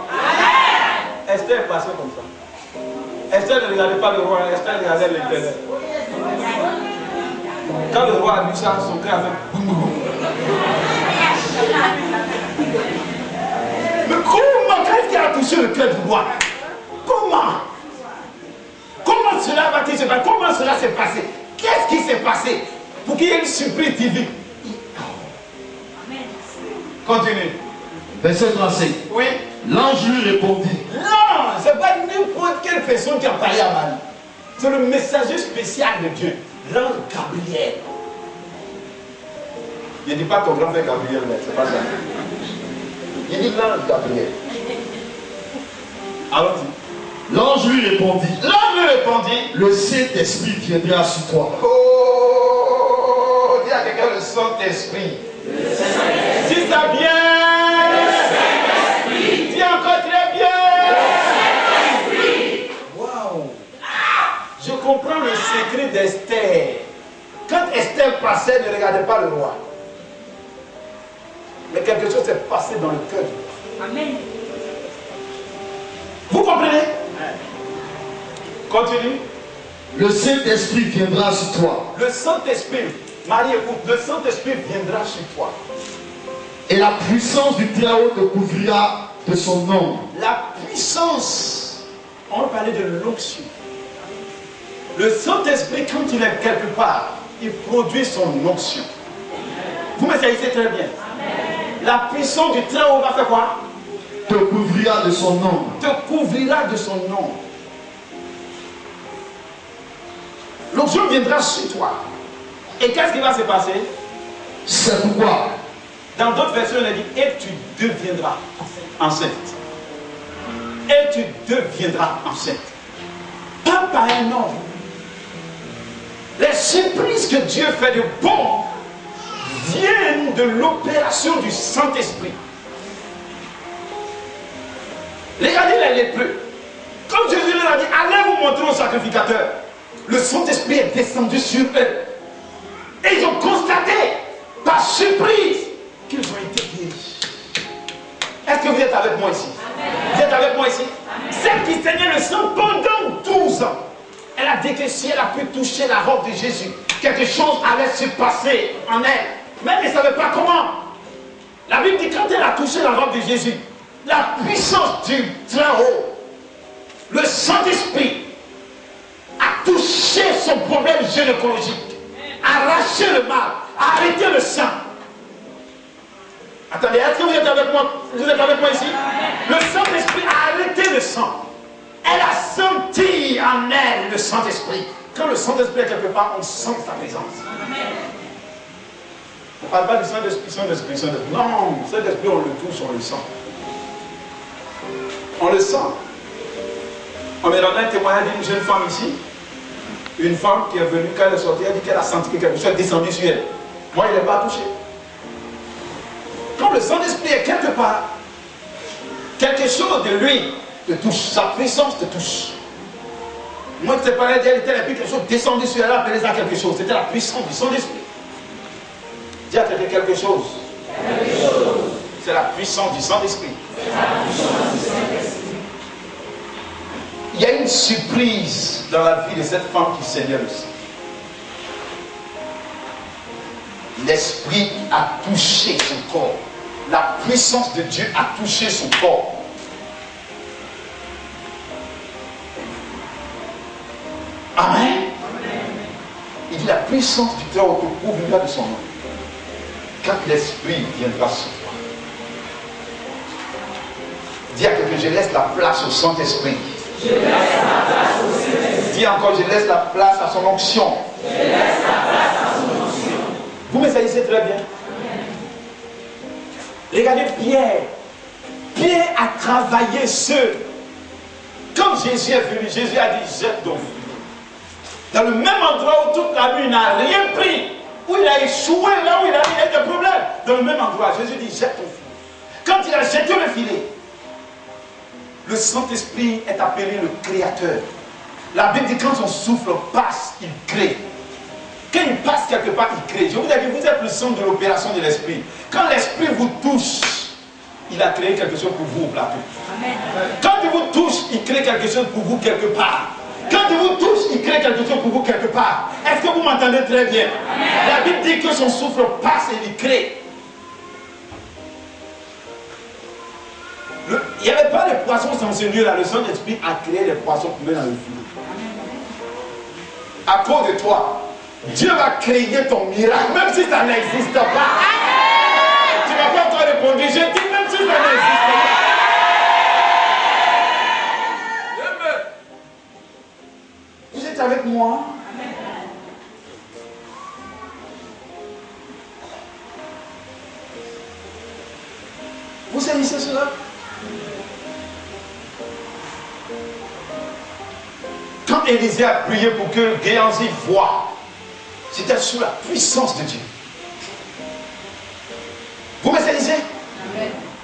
Esther est passée comme ça. Esther ne regardait pas le roi, Esther regardait l'Éternel. Quand le roi a vu ça, son cœur a fait boum boum boum. Mais comment? Qu'est-ce qui a touché le cœur du roi? Comment? Comment cela va-t-il se passer? Comment cela s'est passé? Qu'est-ce qui s'est passé pour qu'il y ait une surprise divine? Continue. Verset 35. Oui. L'ange lui répondit. Non, ce n'est pas n'importe quelle personne qui a parlé à Marie. C'est le messager spécial de Dieu, l'ange Gabriel. Il ne dit pas ton grand-père Gabriel, mais c'est pas ça. Il dit l'ange Gabriel. Allons-y. L'ange lui répondit. L'ange lui répondit. Le Saint-Esprit viendra sur toi. Oh, dis à quelqu'un le Saint-Esprit. Si ça vient. Le Saint-Esprit. Dis encore très bien. Le Saint-Esprit. Waouh. Je comprends le secret d'Esther. Quand Esther passait, ne regardez pas le roi. Mais quelque chose s'est passé dans le cœur du roi. Amen. Vous comprenez? Continue. Le Saint-Esprit viendra sur toi. Le Saint-Esprit, Marie, écoute, le Saint-Esprit viendra sur toi. Et la puissance du Très-Haut te couvrira de son ombre. La puissance, on va parler de l'onction. Le Saint-Esprit, quand il est quelque part, il produit son onction. Vous me saisissez très bien. La puissance du Très-Haut va faire quoi? Te couvrira de son ombre. Te couvrira de son ombre. L'onction viendra sur toi. Et qu'est-ce qui va se passer? C'est pourquoi. Dans d'autres versions, on a dit, et tu deviendras enceinte. Et tu deviendras enceinte. Pas par un homme. Les surprises que Dieu fait de bon viennent de l'opération du Saint-Esprit. Regardez les lépreux. Comme Jésus leur a dit, allez vous montrer au sacrificateur. Le Saint-Esprit est descendu sur eux. Et ils ont constaté, par surprise, que vous êtes avec moi ici? Vous êtes avec moi ici? Celle qui saignait le sang pendant 12 ans. Elle a dit que si elle a pu toucher la robe de Jésus, quelque chose allait se passer en elle. Mais elle ne savait pas comment. La Bible dit quand elle a touché la robe de Jésus, la puissance du Très-Haut, le Saint-Esprit, a touché son problème gynécologique, arraché le mal, arrêté le sang. Attendez, est-ce que vous êtes avec moi? Vous êtes avec moi ici? Le Saint-Esprit a arrêté le sang. Elle a senti en elle le Saint-Esprit. Quand le Saint-Esprit est quelque part, on sent sa présence. On ne parle pas du Saint-Esprit, Saint-Esprit, Saint-Esprit. Non, Saint-Esprit, on le touche, on le sent. On le sent. On m'a donné un témoignage d'une jeune femme ici. Une femme qui est venue, quand elle est sortie, elle dit qu'elle a senti que quelque chose est descendu sur elle. Moi, il n'est pas touché. Quand le Saint-Esprit est quelque part, quelque chose de lui te touche, sa puissance te touche. Moi, je ne sais pas, elle était et puis quelque chose descendu sur elle, appelez ça quelque chose. C'était la puissance du Saint-Esprit. Dis à quelqu'un quelque chose. C'est la puissance du Saint-Esprit. Il y a une surprise dans la vie de cette femme qui saignait le sang. L'Esprit a touché son corps. La puissance de Dieu a touché son corps. Amen. Il dit la puissance du Très-Haut te couvrira de son nom. Quand l'Esprit viendra sur toi. Dis à quelqu'un, je laisse la place au Saint-Esprit. Je laisse la place au Saint-Esprit. Dis encore, je laisse la place à son onction. Je laisse la place à son onction. Vous me saisissez très bien. Regardez Pierre. Pierre a travaillé seul. Quand Jésus est venu, Jésus a dit, jette ton filet. Dans le même endroit où toute la nuit il n'a rien pris, où il a échoué, là où il a eu des problèmes, dans le même endroit, Jésus dit, jette ton filet. Quand il a jeté le filet, le Saint-Esprit est appelé le Créateur. La Bible dit quand son souffle passe, il crée. Quand il passe quelque part, il crée. Je vous ai dit, vous êtes le centre de l'opération de l'Esprit. Quand l'Esprit vous touche, il a créé quelque chose pour vous au plateau. Amen. Quand il vous touche, il crée quelque chose pour vous quelque part. Quand il vous touche, il crée quelque chose pour vous quelque part. Est-ce que vous m'entendez très bien? Amen. La Bible dit que son souffle passe et il crée. Il n'y avait pas de poissons dans ce lieu-là. Le Saint-Esprit a créé les poissons pour mettre dans le filet. À cause de toi, Dieu va créer ton miracle, même si ça n'existe pas. Amen. Tu ne vas pas encore répondre. Je dis même si ça n'existe pas. Vous êtes avec moi? Amen. Vous saisissez cela? Quand Élisée a prié pour que Géasi voie, c'était sous la puissance de Dieu. Vous me saisissez?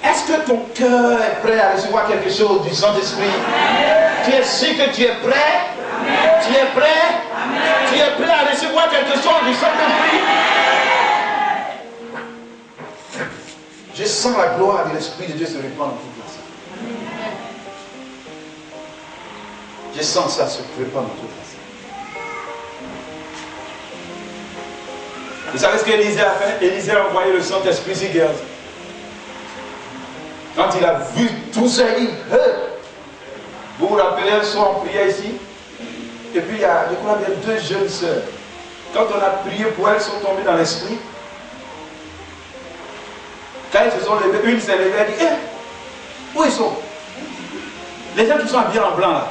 Est-ce que ton cœur est prêt à recevoir quelque chose du Saint-Esprit? Tu es sûr que tu es prêt? Amen. Tu es prêt? Amen. Tu es prêt à recevoir quelque chose du Saint-Esprit? Je sens la gloire de l'Esprit de Dieu se répandre dans toute la salle. Je sens ça se répandre dans toute la salle. Vous savez ce qu'Élisée a fait? Élisée a envoyé le Saint-Esprit sur Géasi. Quand il a vu tout ça, il dit, vous vous rappelez, elles sont en prière ici. Et puis il y a, je crois, il y a deux jeunes sœurs. Quand on a prié pour elles, elles sont tombées dans l'esprit. Quand elles se sont levées, une s'est levée, elle dit, où ils sont? Les gens qui sont habillés en blanc là,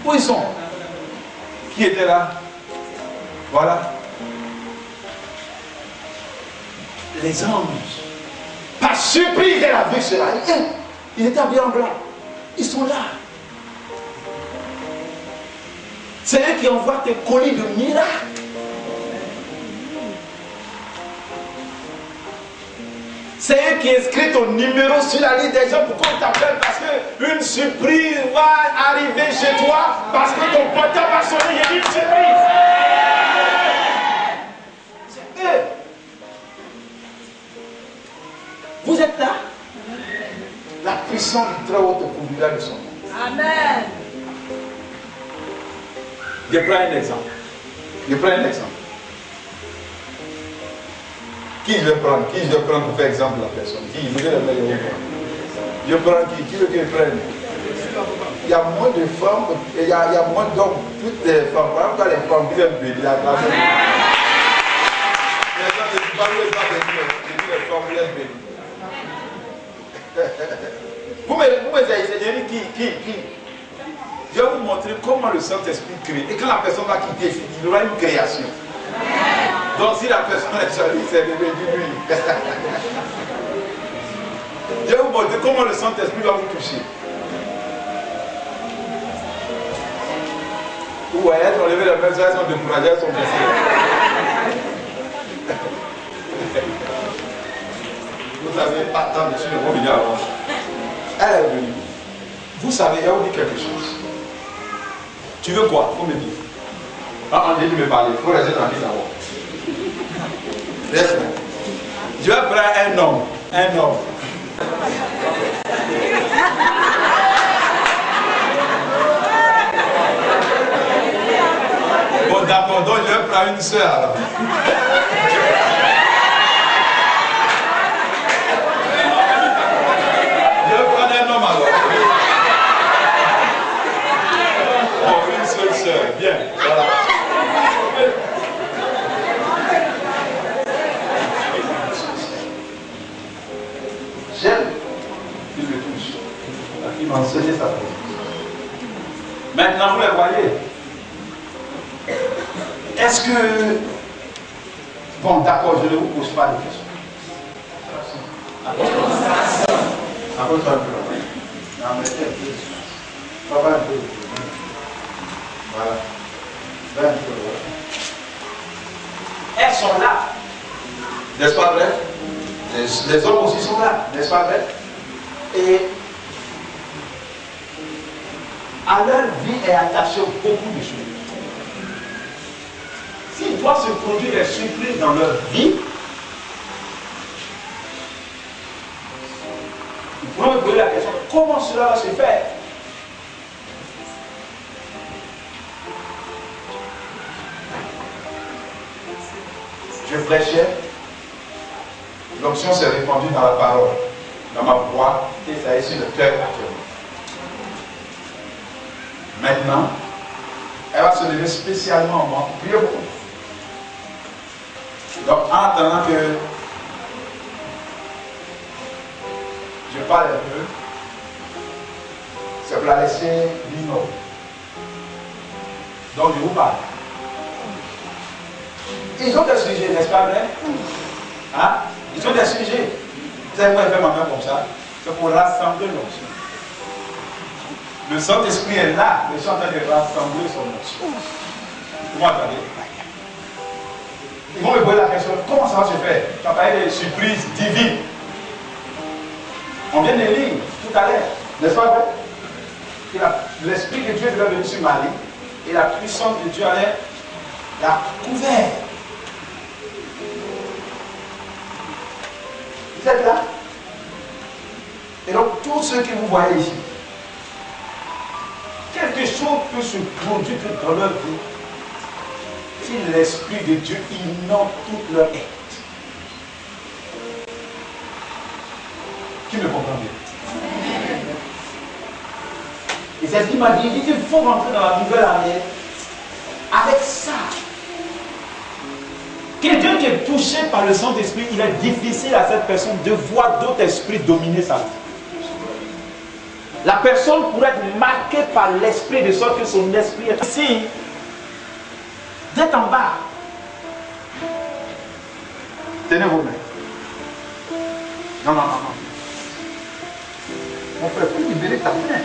où ils sont? Qui était là? Voilà. Les anges. Par surprise, elle a vu cela. Ils étaient habillés en blanc. Ils sont là. C'est eux qui envoient tes colis de miracles. C'est eux qui inscrivent ton numéro sur la liste des gens pour qu'on t'appelle parce qu'une surprise va arriver chez toi parce que ton portable va sonner. Il y a une surprise. C'est eux. Vous êtes là? La puissance puissance du Très-Haut te conduira de son nom. Amen. Je prends un exemple. Qui je vais prendre pour faire exemple de la personne? Qui je vais le mettre? Je prends qui veut que je prenne? Il y a moins de femmes, il y a moins d'hommes. Toutes les femmes, par exemple, quand les femmes viennent bénir la grâce. Les gens ne disent pas où est pas bénir. Je dis les femmes viennent bénir. Vous me dites qui? Je vais vous montrer comment le Saint-Esprit crée. Et quand la personne va quitter, il aura une création. Donc si la personne est jolie, c'est de lui. Je vais vous montrer comment le Saint-Esprit va vous toucher. Vous voyez, elles ont levé la main, elles sont découragées, elles sont blessées. Vous n'avez pas tant dessus, on va venir avant. Elle est venue. Vous savez, il y a vous dit quelque chose. Tu veux quoi? Il faut me dire. Ah, on dit de me parler, il faut rester tranquille d'abord. Laisse-moi. Je vais prendre un homme. Bon, d'accord, donc je vais prendre une soeur alors. Je vais prendre un homme alors. Bon, une seule soeur, bien, voilà. J'aime qu'il me touche. Il m'a enseigné sa présence. Maintenant, vous les voyez. Est-ce que... Bon, d'accord, je ne vous pose pas de questions. Apporte un peu. Non, mais pas un peu. Voilà. Un peu. Elles sont là. N'est-ce pas vrai? Les hommes aussi sont là. N'est-ce pas vrai? Et à leur vie est attaché beaucoup de choses. S'il doit se produire des surprises dans leur vie, nous pouvons me poser la question, comment cela va se faire? Je prêchais, l'onction s'est répandue dans la parole, dans ma voix, et ça est sur le cœur actuellement. Maintenant, elle va se lever spécialement en moi pour prier pour vous. Donc, en attendant que je parle un peu, c'est pour la laisser libre. Donc, je vous parle. Ils ont des sujets, n'est-ce pas vrai? Hein? Ils ont des sujets. Vous savez pourquoi je fais ma main comme ça? C'est pour rassembler l'onction. Le Saint-Esprit est là, mais je suis en train de rassembler son onction. Vous m'entendez? Ils vont me poser la question, comment ça va se faire? Tu as parlé des surprises divines. On vient de lire tout à l'heure, n'est-ce pas vrai? L'Esprit de Dieu est venu sur Marie et la puissance de Dieu allait la couvert. Vous êtes là? Et donc, tous ceux que vous voyez ici, quelque chose peut se produire dans leur vie si l'Esprit de Dieu inonde toute leur être. Qui me comprend bien? Et c'est ce qu'il m'a dit. Il dit qu'il faut rentrer dans la nouvelle année avec ça. Quelqu'un qui est touché par le Saint-Esprit, il est difficile à cette personne de voir d'autres esprits dominer sa vie. La personne pourrait être marquée par l'esprit de sorte que son esprit est ici. D'être en bas. Tenez vos mains. Non. Mon frère, faut libérer ta main.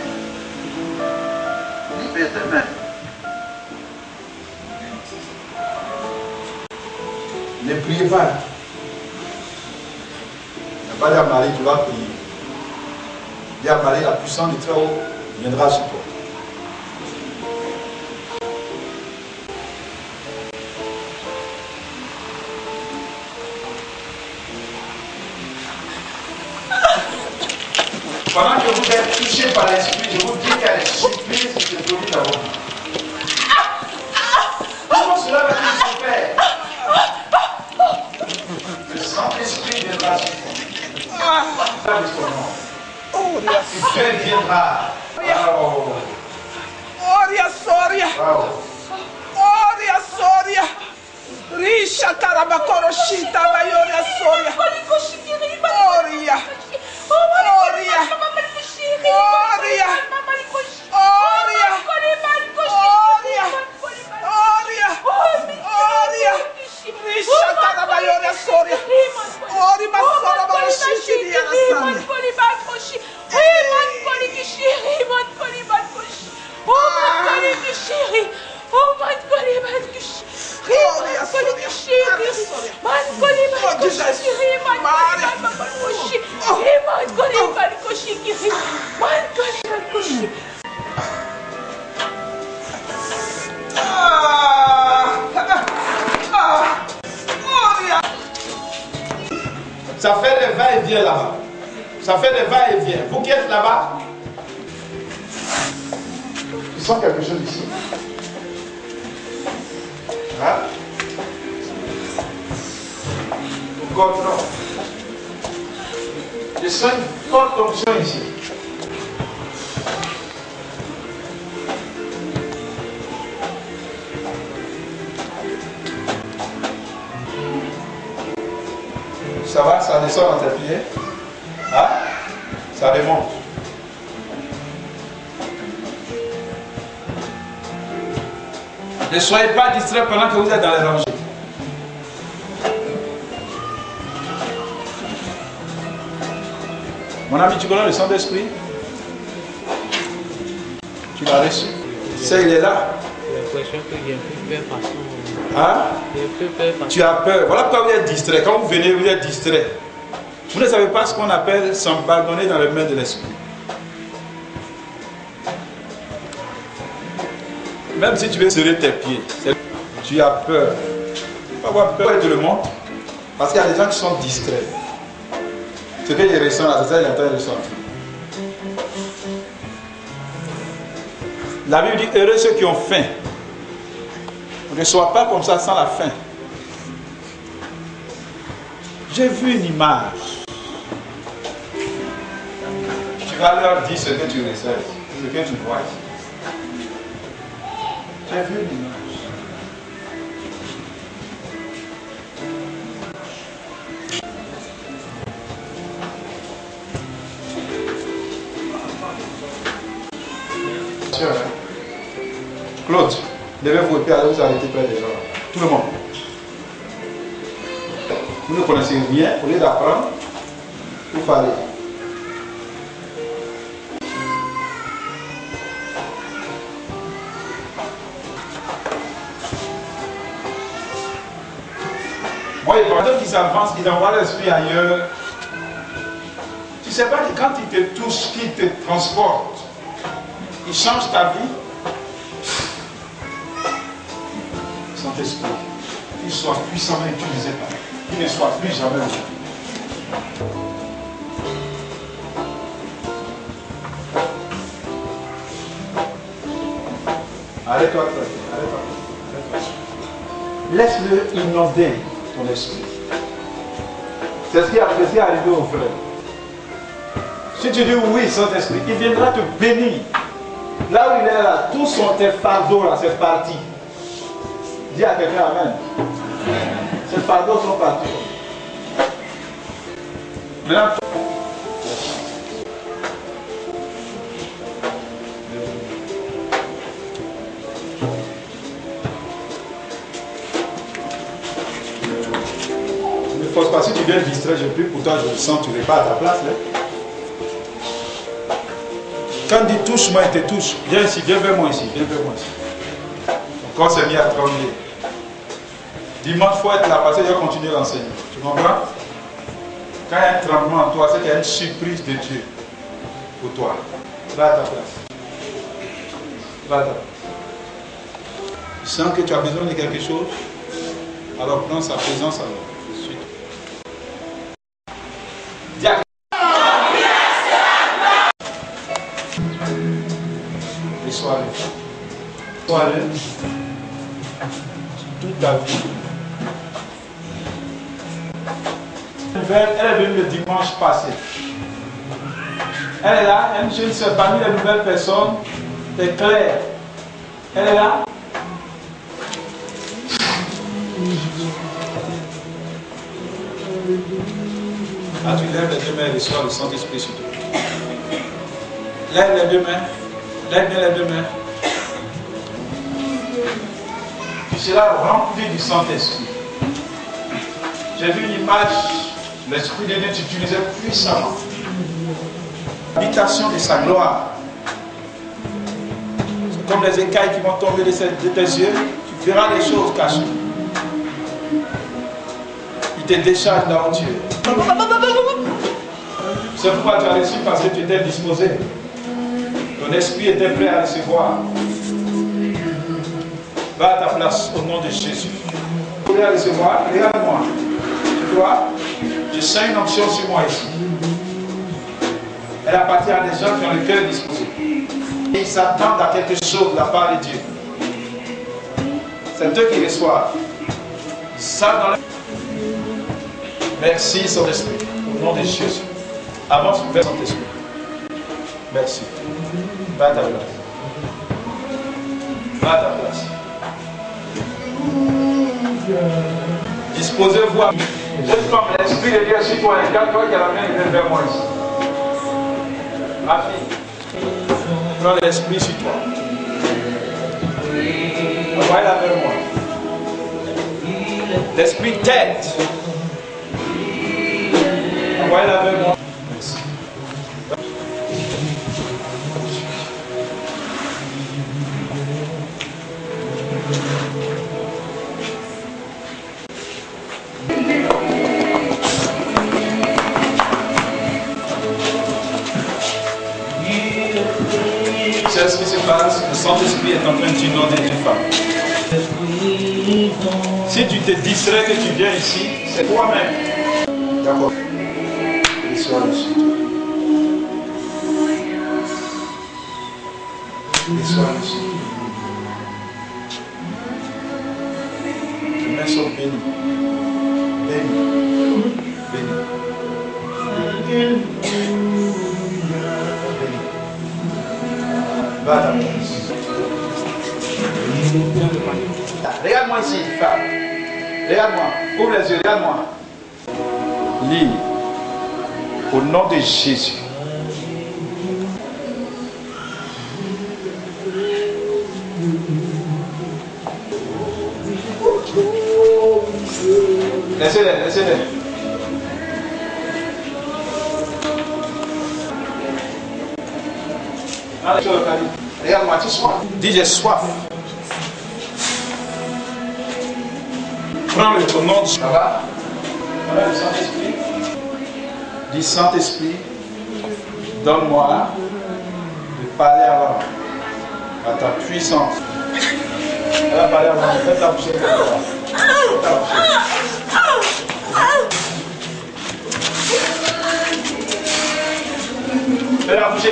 Libère ta main. Ne priez pas. Ne pas dire à Marie, tu vas prier. Dis à Marie, la puissance du Très-Haut viendra sur toi. Pendant que vous êtes touché par l'esprit, je vous dis qu'il y a des surprises qui se produisent dans vos vies. Comment cela va-t-il se faire? Le Saint-Esprit viendra sur toi. Et Dieu viendra. Wow. Wow. Risha Karabakoro Shita Bayoria Soria. Oria. Oria. Oria. Oria. Oria. Oria. Oria. Risha Karabayoria Soria. Ori Masora Baroshiti Diana Ça fait des va-et-vient là-bas. Ça fait des va-et-vient. Vous qui êtes là-bas, tu sens quelque chose ici. Hein? Contrôle. Je sens une forte onction ici. Ça va, ça descend dans tes pieds. Hein? Ça remonte. Ne soyez pas distraits pendant que vous êtes dans les rangées. Mon ami, tu connais le Saint-Esprit? Tu l'as reçu? C'est il est là. J'ai l'impression que j'ai un peu peur parce que... Hein? J'ai un peu peur parce que... Tu as peur. Voilà pourquoi vous êtes distrait. Quand vous venez, vous êtes distrait. Vous ne savez pas ce qu'on appelle s'abandonner dans les mains de l'esprit. Même si tu veux serrer tes pieds, tu as peur. Tu peux avoir peur et te le montre. Parce qu'il y a des gens qui sont distraits. Ce que je ressens là, c'est ça qu'il est en train de ressentir. La Bible dit heureux ceux qui ont faim. Ne sois pas comme ça sans la faim. J'ai vu une image. Tu vas leur dire ce que tu ressens, ce que tu vois. J'ai vu une image. Claude, levez-vous et puis allez vous arrêter près des gens. Tout le monde. Vous ne connaissez rien, au lieu d'apprendre, vous parlez. Moi, il y a des gens qui s'avancent, ils envoient l'esprit ailleurs. Tu ne sais pas que quand ils te touchent, qu'ils te transportent, ils changent ta vie. Saint-Esprit, qu'il soit puissamment utilisé par lui, qu'il ne soit plus jamais utilisé. Arrête-toi, arrête-toi. Laisse-le inonder ton esprit. C'est ce qui est arrivé au frère. Si tu dis oui, Saint-Esprit, il viendra te bénir. Là où il est là, tous sont tes fardeaux là, c'est parti. Dis à quelqu'un amen. Ces fardeaux sont partis. Maintenant, ne force pas, si tu viens distrait, je prie pour toi, je le sens, tu ne pas à ta place. Là. Quand il dit touche-moi, il te touche. Viens ici, viens vers moi ici, viens vers moi ici. Ton corps s'est mis à trembler. Dimanche, il faut être là parce qu'il va continuer l'enseignement. Tu comprends? Quand il y a un tremblement en toi, c'est qu'il y a une surprise de Dieu pour toi. Va à ta place. Va à ta place. Tu sens que tu as besoin de quelque chose? Alors prends sa présence alors. De suite. Dis à Elle est venue le dimanche passé. Elle est là, une jeune sœur parmi les nouvelles personnes, c'est Claire. Elle est là. Ah, tu lèves les deux mains et reçois le Saint-Esprit sur toi. Lève les deux mains. Lève bien les deux mains. Tu seras rempli du Saint-Esprit. J'ai vu une image, l'Esprit de Dieu t'utilisait puissamment. L'habitation de sa gloire. C'est comme les écailles qui vont tomber de tes yeux. Tu verras les choses cachées. Il te décharge là où tu es. C'est pourquoi tu as reçu, parce que tu étais disposé. Ton esprit était prêt à recevoir. Va à ta place au nom de Jésus. Tu voulais recevoir, regarde-moi. Tu vois, je sens une onction sur moi ici. Elle appartient à des gens qui ont le cœur disposé. Et ils s'attendent à quelque chose de la part de Dieu. C'est eux qui reçoivent. Ça dans la... Merci, Saint-Esprit, au nom de Jésus. Avance vers Saint-Esprit. Merci. Va à ta place. Va à ta place. Disposez-vous à... Juste comme l'Esprit de Dieu sur toi, regarde-toi qu'elle a bien été vers moi ici. Ma fille, prends l'Esprit sur toi. Envoie-la vers moi. L'Esprit t'aide. Envoie-la vers moi. Merci. C'est ce qui se passe, le Saint-Esprit est en train de t'inonder une femme. Si tu te distrais que tu viens ici, c'est toi-même. D'accord. Reçois le suite. Reçois le suite. Tes mains sont bénies. Bénies. Bénies. Va à ta place. Regarde-moi ici, femme. Regarde-moi. Ouvre les yeux, regarde-moi. Lis. Au nom de Jésus. Laissez-les, laissez-les. Regarde-moi, tu soif. Dis j'ai soif. Prends le ton nom. Ça va? Voilà le Saint-Esprit. Dis Saint-Esprit, donne-moi de parler avant à ta puissance. Elle a parlé avant. Fais ta bouche. Fais la bouche.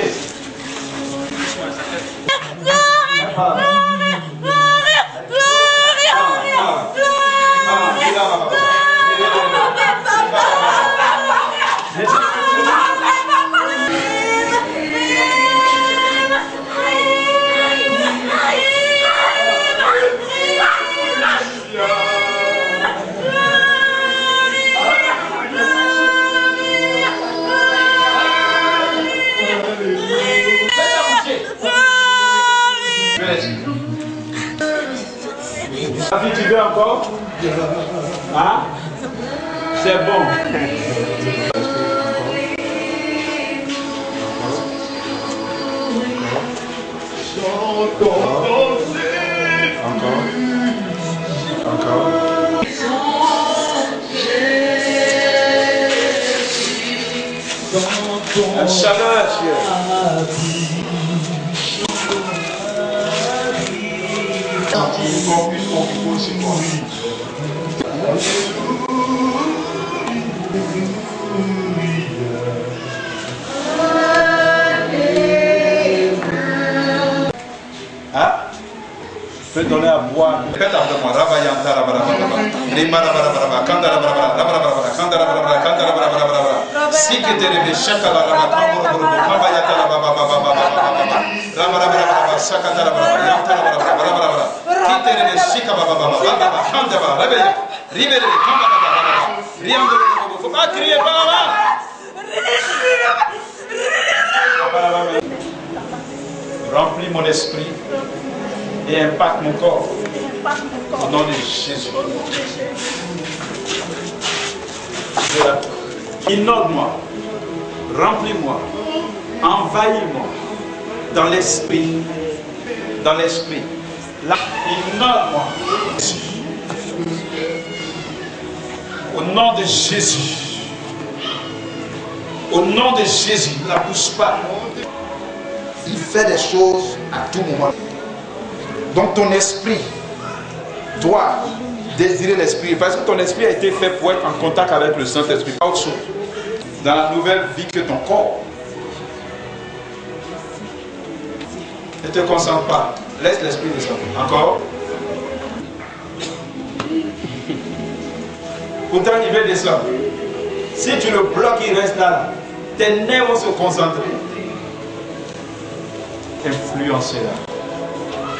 La fille, tu veux encore? Hein? C'est bon. Encore. La chaleur, Dieu. Encore plus fort c'est moi. Hein? Je peux donner à boire. Répète après moi. Rabayanta, rabarabara. Rima, rabarabara. Kanda, rabarabara. Rabarabara. Kanda, rabarabara. Kanda, rabarabara. Faut pas crier par là. Remplis mon esprit et impacte mon corps. Au nom de Jésus. Inonde-moi, remplis-moi, envahis-moi dans l'esprit. Dans l'esprit. Là, inonde-moi. Au nom de Jésus. Au nom de Jésus, ne la pousse pas. Il fait des choses à tout moment. Donc ton esprit doit désirer l'esprit. Parce que ton esprit a été fait pour être en contact avec le Saint-Esprit. Pas autre chose. Dans la nouvelle vie que ton corps. Ne te concentre pas. Laisse l'esprit descendre. Encore. Pourtant, il veut descendre. Si tu le bloques, il reste là. Tes nerfs vont se concentrer. Influencer là.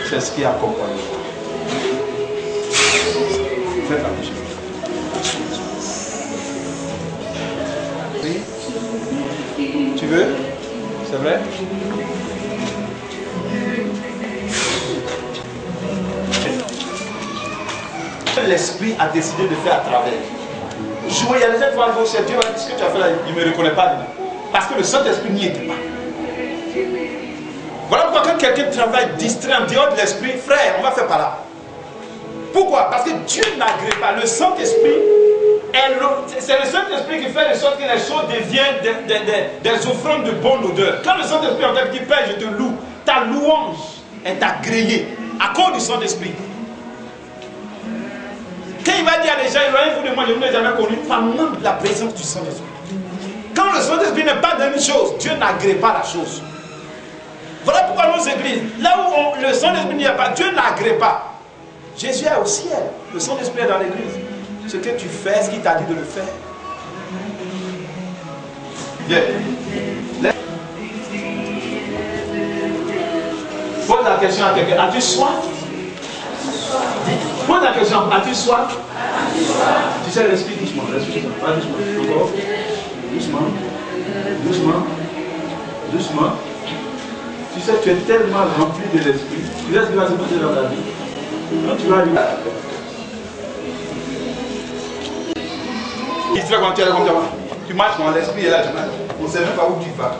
C'est ce qui accompagne. Faites la bouche. Oui. Tu veux? C'est vrai? L'esprit a décidé de faire à travers. Jouer, il y a des gens qui vont aller au ciel. Dieu va dire ce que tu as fait là, il ne me reconnaît pas dedans. Parce que le Saint-Esprit n'y était pas. Voilà pourquoi quand quelqu'un travaille distrait en dehors de l'esprit, frère, on va faire par là. Pourquoi? Parce que Dieu n'agrée pas. Le Saint-Esprit, c'est le Saint-Esprit qui fait de sorte que les choses deviennent des offrandes de bonne odeur. Quand le Saint-Esprit en fait dit, Père, je te loue, ta louange est agréée à cause du Saint-Esprit. Quand il va dire à des gens, éloignez-vous de moi, je ne vous ai jamais connu, par manque de la présence du Saint-Esprit. Quand le Saint-Esprit n'est pas dans une chose, Dieu n'agrée pas la chose. Voilà pourquoi nos églises, là où le Saint-Esprit n'y a pas, Dieu n'agrée pas. Jésus est au ciel, le Saint-Esprit est dans l'église. Ce que tu fais, ce qu'il t'a dit de le faire. Viens. Pose la question à quelqu'un, as-tu soif? Pose la question, as-tu soif? Tu sais, respire doucement, pas doucement. Encore. Doucement. Tu sais, tu es tellement rempli de l'esprit. Tu sais ce qui va se passer dans ta vie. Quand tu vas arriver. Il se fait quand tu es là, comme ça. Tu marches dans l'esprit et là, tu marches. On ne sait même pas où tu vas.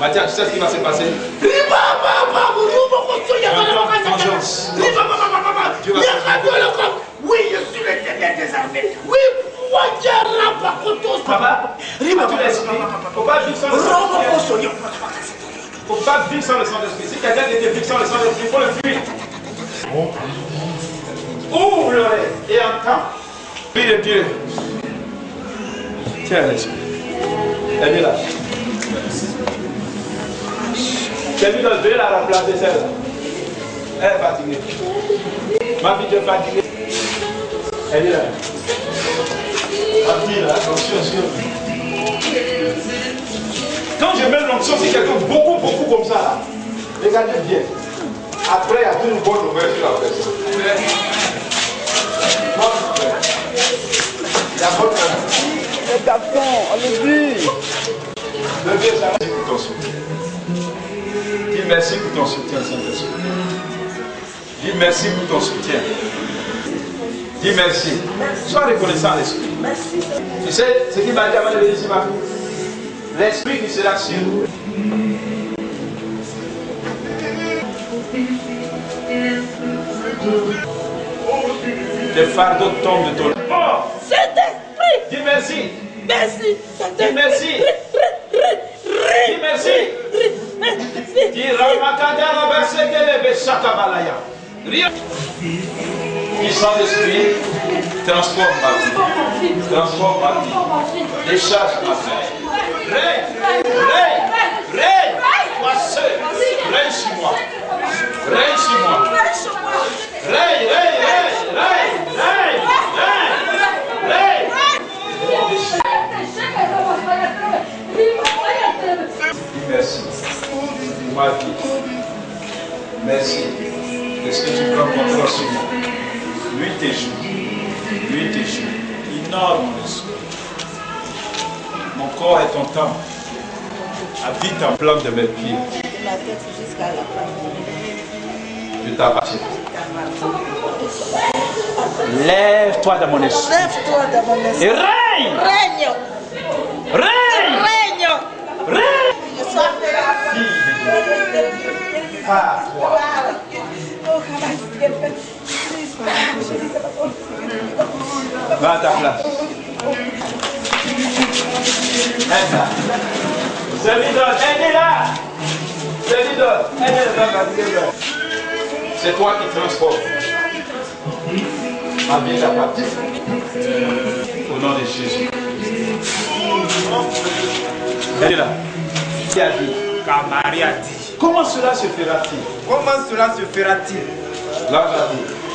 Mathieu, tu sais ce qui va se passer? Vengeance. Oui, je suis l'Éternel des armées. Oui, moi, papa, as-tu l'esprit? Faut pas vivre sans le Saint-Esprit. Faut pas vivre sans le Saint-Esprit. Si quelqu'un était vivre sans le Saint-Esprit, il faut le fuir. Ouvre l'oreille et entends. Prie de Dieu. Tiens l'esprit. Elle est là. Quelqu'un doit donner la remplacer celle-là. Elle est fatiguée. Ma fille, tu es fatiguée. Elle est là. Ma fille, là, attention, quand je mets l'onction, c'est quelqu'un beaucoup comme ça, là. Regardez bien. Après, il y a une bonne nouvelle sur la personne. Il y a bonne nouvelle. Les garçons, allez-y. Levez ça, merci pour ton soutien. Dis merci pour ton soutien, Saint-Esprit. Dis merci pour ton soutien. Dis merci. Sois reconnaissant à l'Esprit. Tu sais ce qui m'a dit avant de venir ici, ma fille? L'Esprit qui sera sur nous. Les fardeaux tombent de ton corps. Saint-Esprit. Dis merci. Merci. Dis merci. Dis merci. Dis Ramakadara Basekele Beshakabalaya. Rien. Puissant d'esprit, transforme ma vie. Transforme ma vie. Décharge ma vie. Règne. Toi seul. Règne sur moi. Règne sur moi. Règne. ma vie. Merci. Est-ce que tu prends contrôle sur moi? Nuit et jour. Nuit et jour. Innove mon esprit. Mon corps est ton temple. Habite en plante de mes pieds. La tête jusqu'à la fin. Je t'appartiens. Lève-toi de mon esprit. Lève-toi de mon esprit. Et règne. Règne. Règne. Règne. Règne. Je sois de la Pas toi. Va à ta place. Aide-la. Aidez-la. Aidez-la. C'est toi qui transformes. Ma vie t'appartient. Au nom de Jésus. Aidez-la. Qui a dit? Car Marie a dit. Comment cela se fera-t-il? Comment cela se fera-t-il? Là,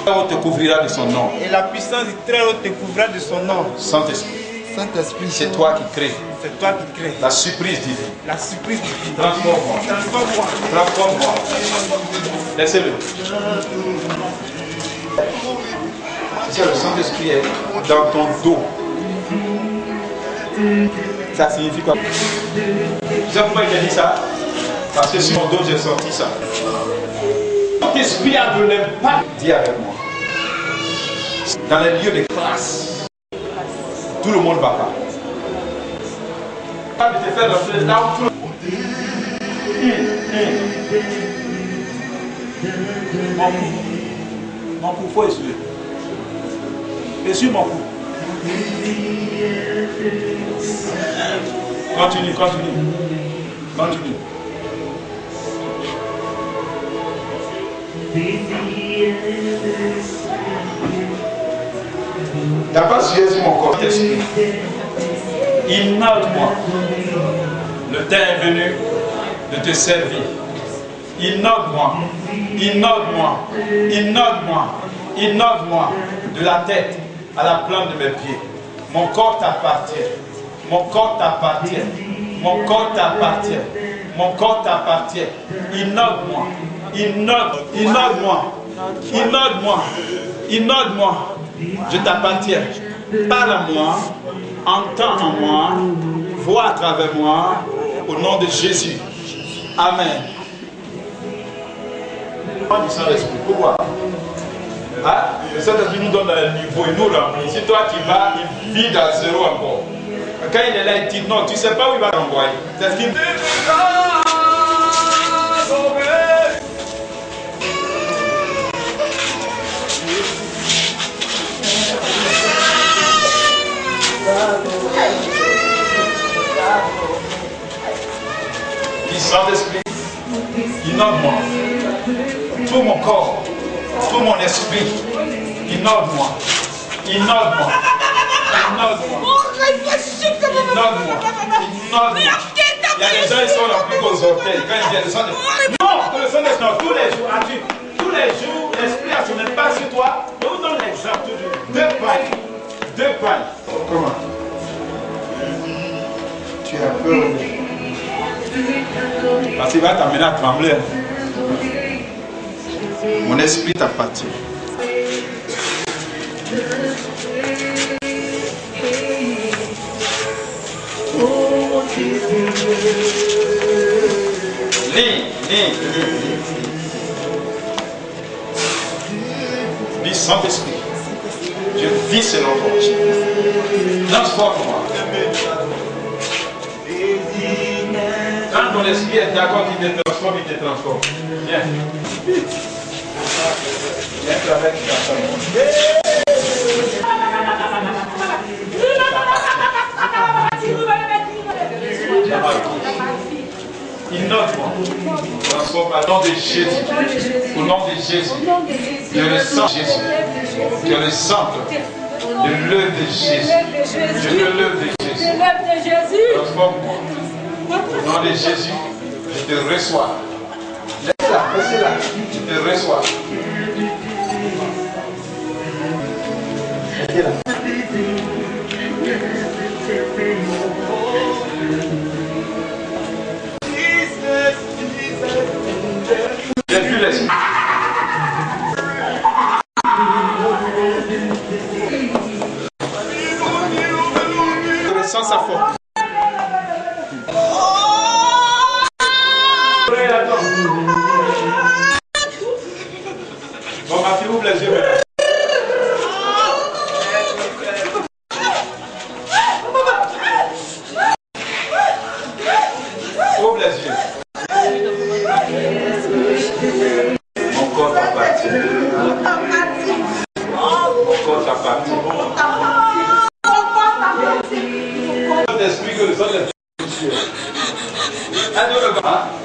on te couvrira de son nom. Et la puissance du Très-Haut te couvrira de son nom. Saint-Esprit. Saint-Esprit, C'est toi qui crées. c'est toi qui crées. La surprise divine. La surprise divine. Transforme-moi. Transforme-moi. Transforme-moi. Laissez-le. C'est le Saint-Esprit est dans ton dos. Ça signifie quoi? Vous savez pourquoi il a dit ça? Parce que sur mon dos j'ai sorti ça. Ton esprit a de l'impact. Dis avec moi. Dans les lieux de classe, tout le monde va pas. Pas de te faire rentrer là où tout le monde. Mon cou, faut essuyer. Essuie mon cou. Continue. T'as pas suivi sur mon corps d'esprit. Innove-moi. Le temps est venu de te servir. Innove-moi. De la tête à la plante de mes pieds. Mon corps t'appartient. Innove-moi. Je t'appartiens. Parle à moi. Entends en moi. Vois à travers moi. Au nom de Jésus. Amen. Du Saint-Esprit. Pourquoi? Le Saint-Esprit nous donne un niveau, il nous remplit. Si toi tu vas, il vide à zéro encore. Quand il est là, il dit non, tu ne sais pas où il va t'envoyer. C'est ce qu'il dit. Saint-Esprit, innove-moi. Tout mon corps, tout mon esprit, innove-moi. Il y a des gens qui sont remplis qu'aux orteils. Quand ils viennent, le Saint-Esprit. Non, le Saint-Esprit, tous les jours, l'Esprit a son impact sur toi. Je vous donne l'exemple toujours. 2 pailles. Comment? Tu as peur. Parce qu'il va t'amener à trembler. Mon esprit t'appartient. Lis. Dis Saint-Esprit. Je vis selon toi. Transforme-moi. Quand ton esprit est d'accord qu'il te transforme, il te transforme. Viens. Viens avec ta famille. Innove-moi. Transforme au nom de Jésus. Au nom de Jésus. Je le sens Jésus. Je le sens. Je l'œuvre de Jésus. Je l'œuvre de Jésus. Transforme-moi. Au nom de Jésus, je te reçois. Laissez-la. Je te reçois. Laissez-la. les yeux. Sans sa force. Bon, ma fille, ouvre les yeux maintenant. Ouvre les yeux. Mon corps t'appartient. Mon corps t'appartient. L'esprit que le sang est. Allez, le bas.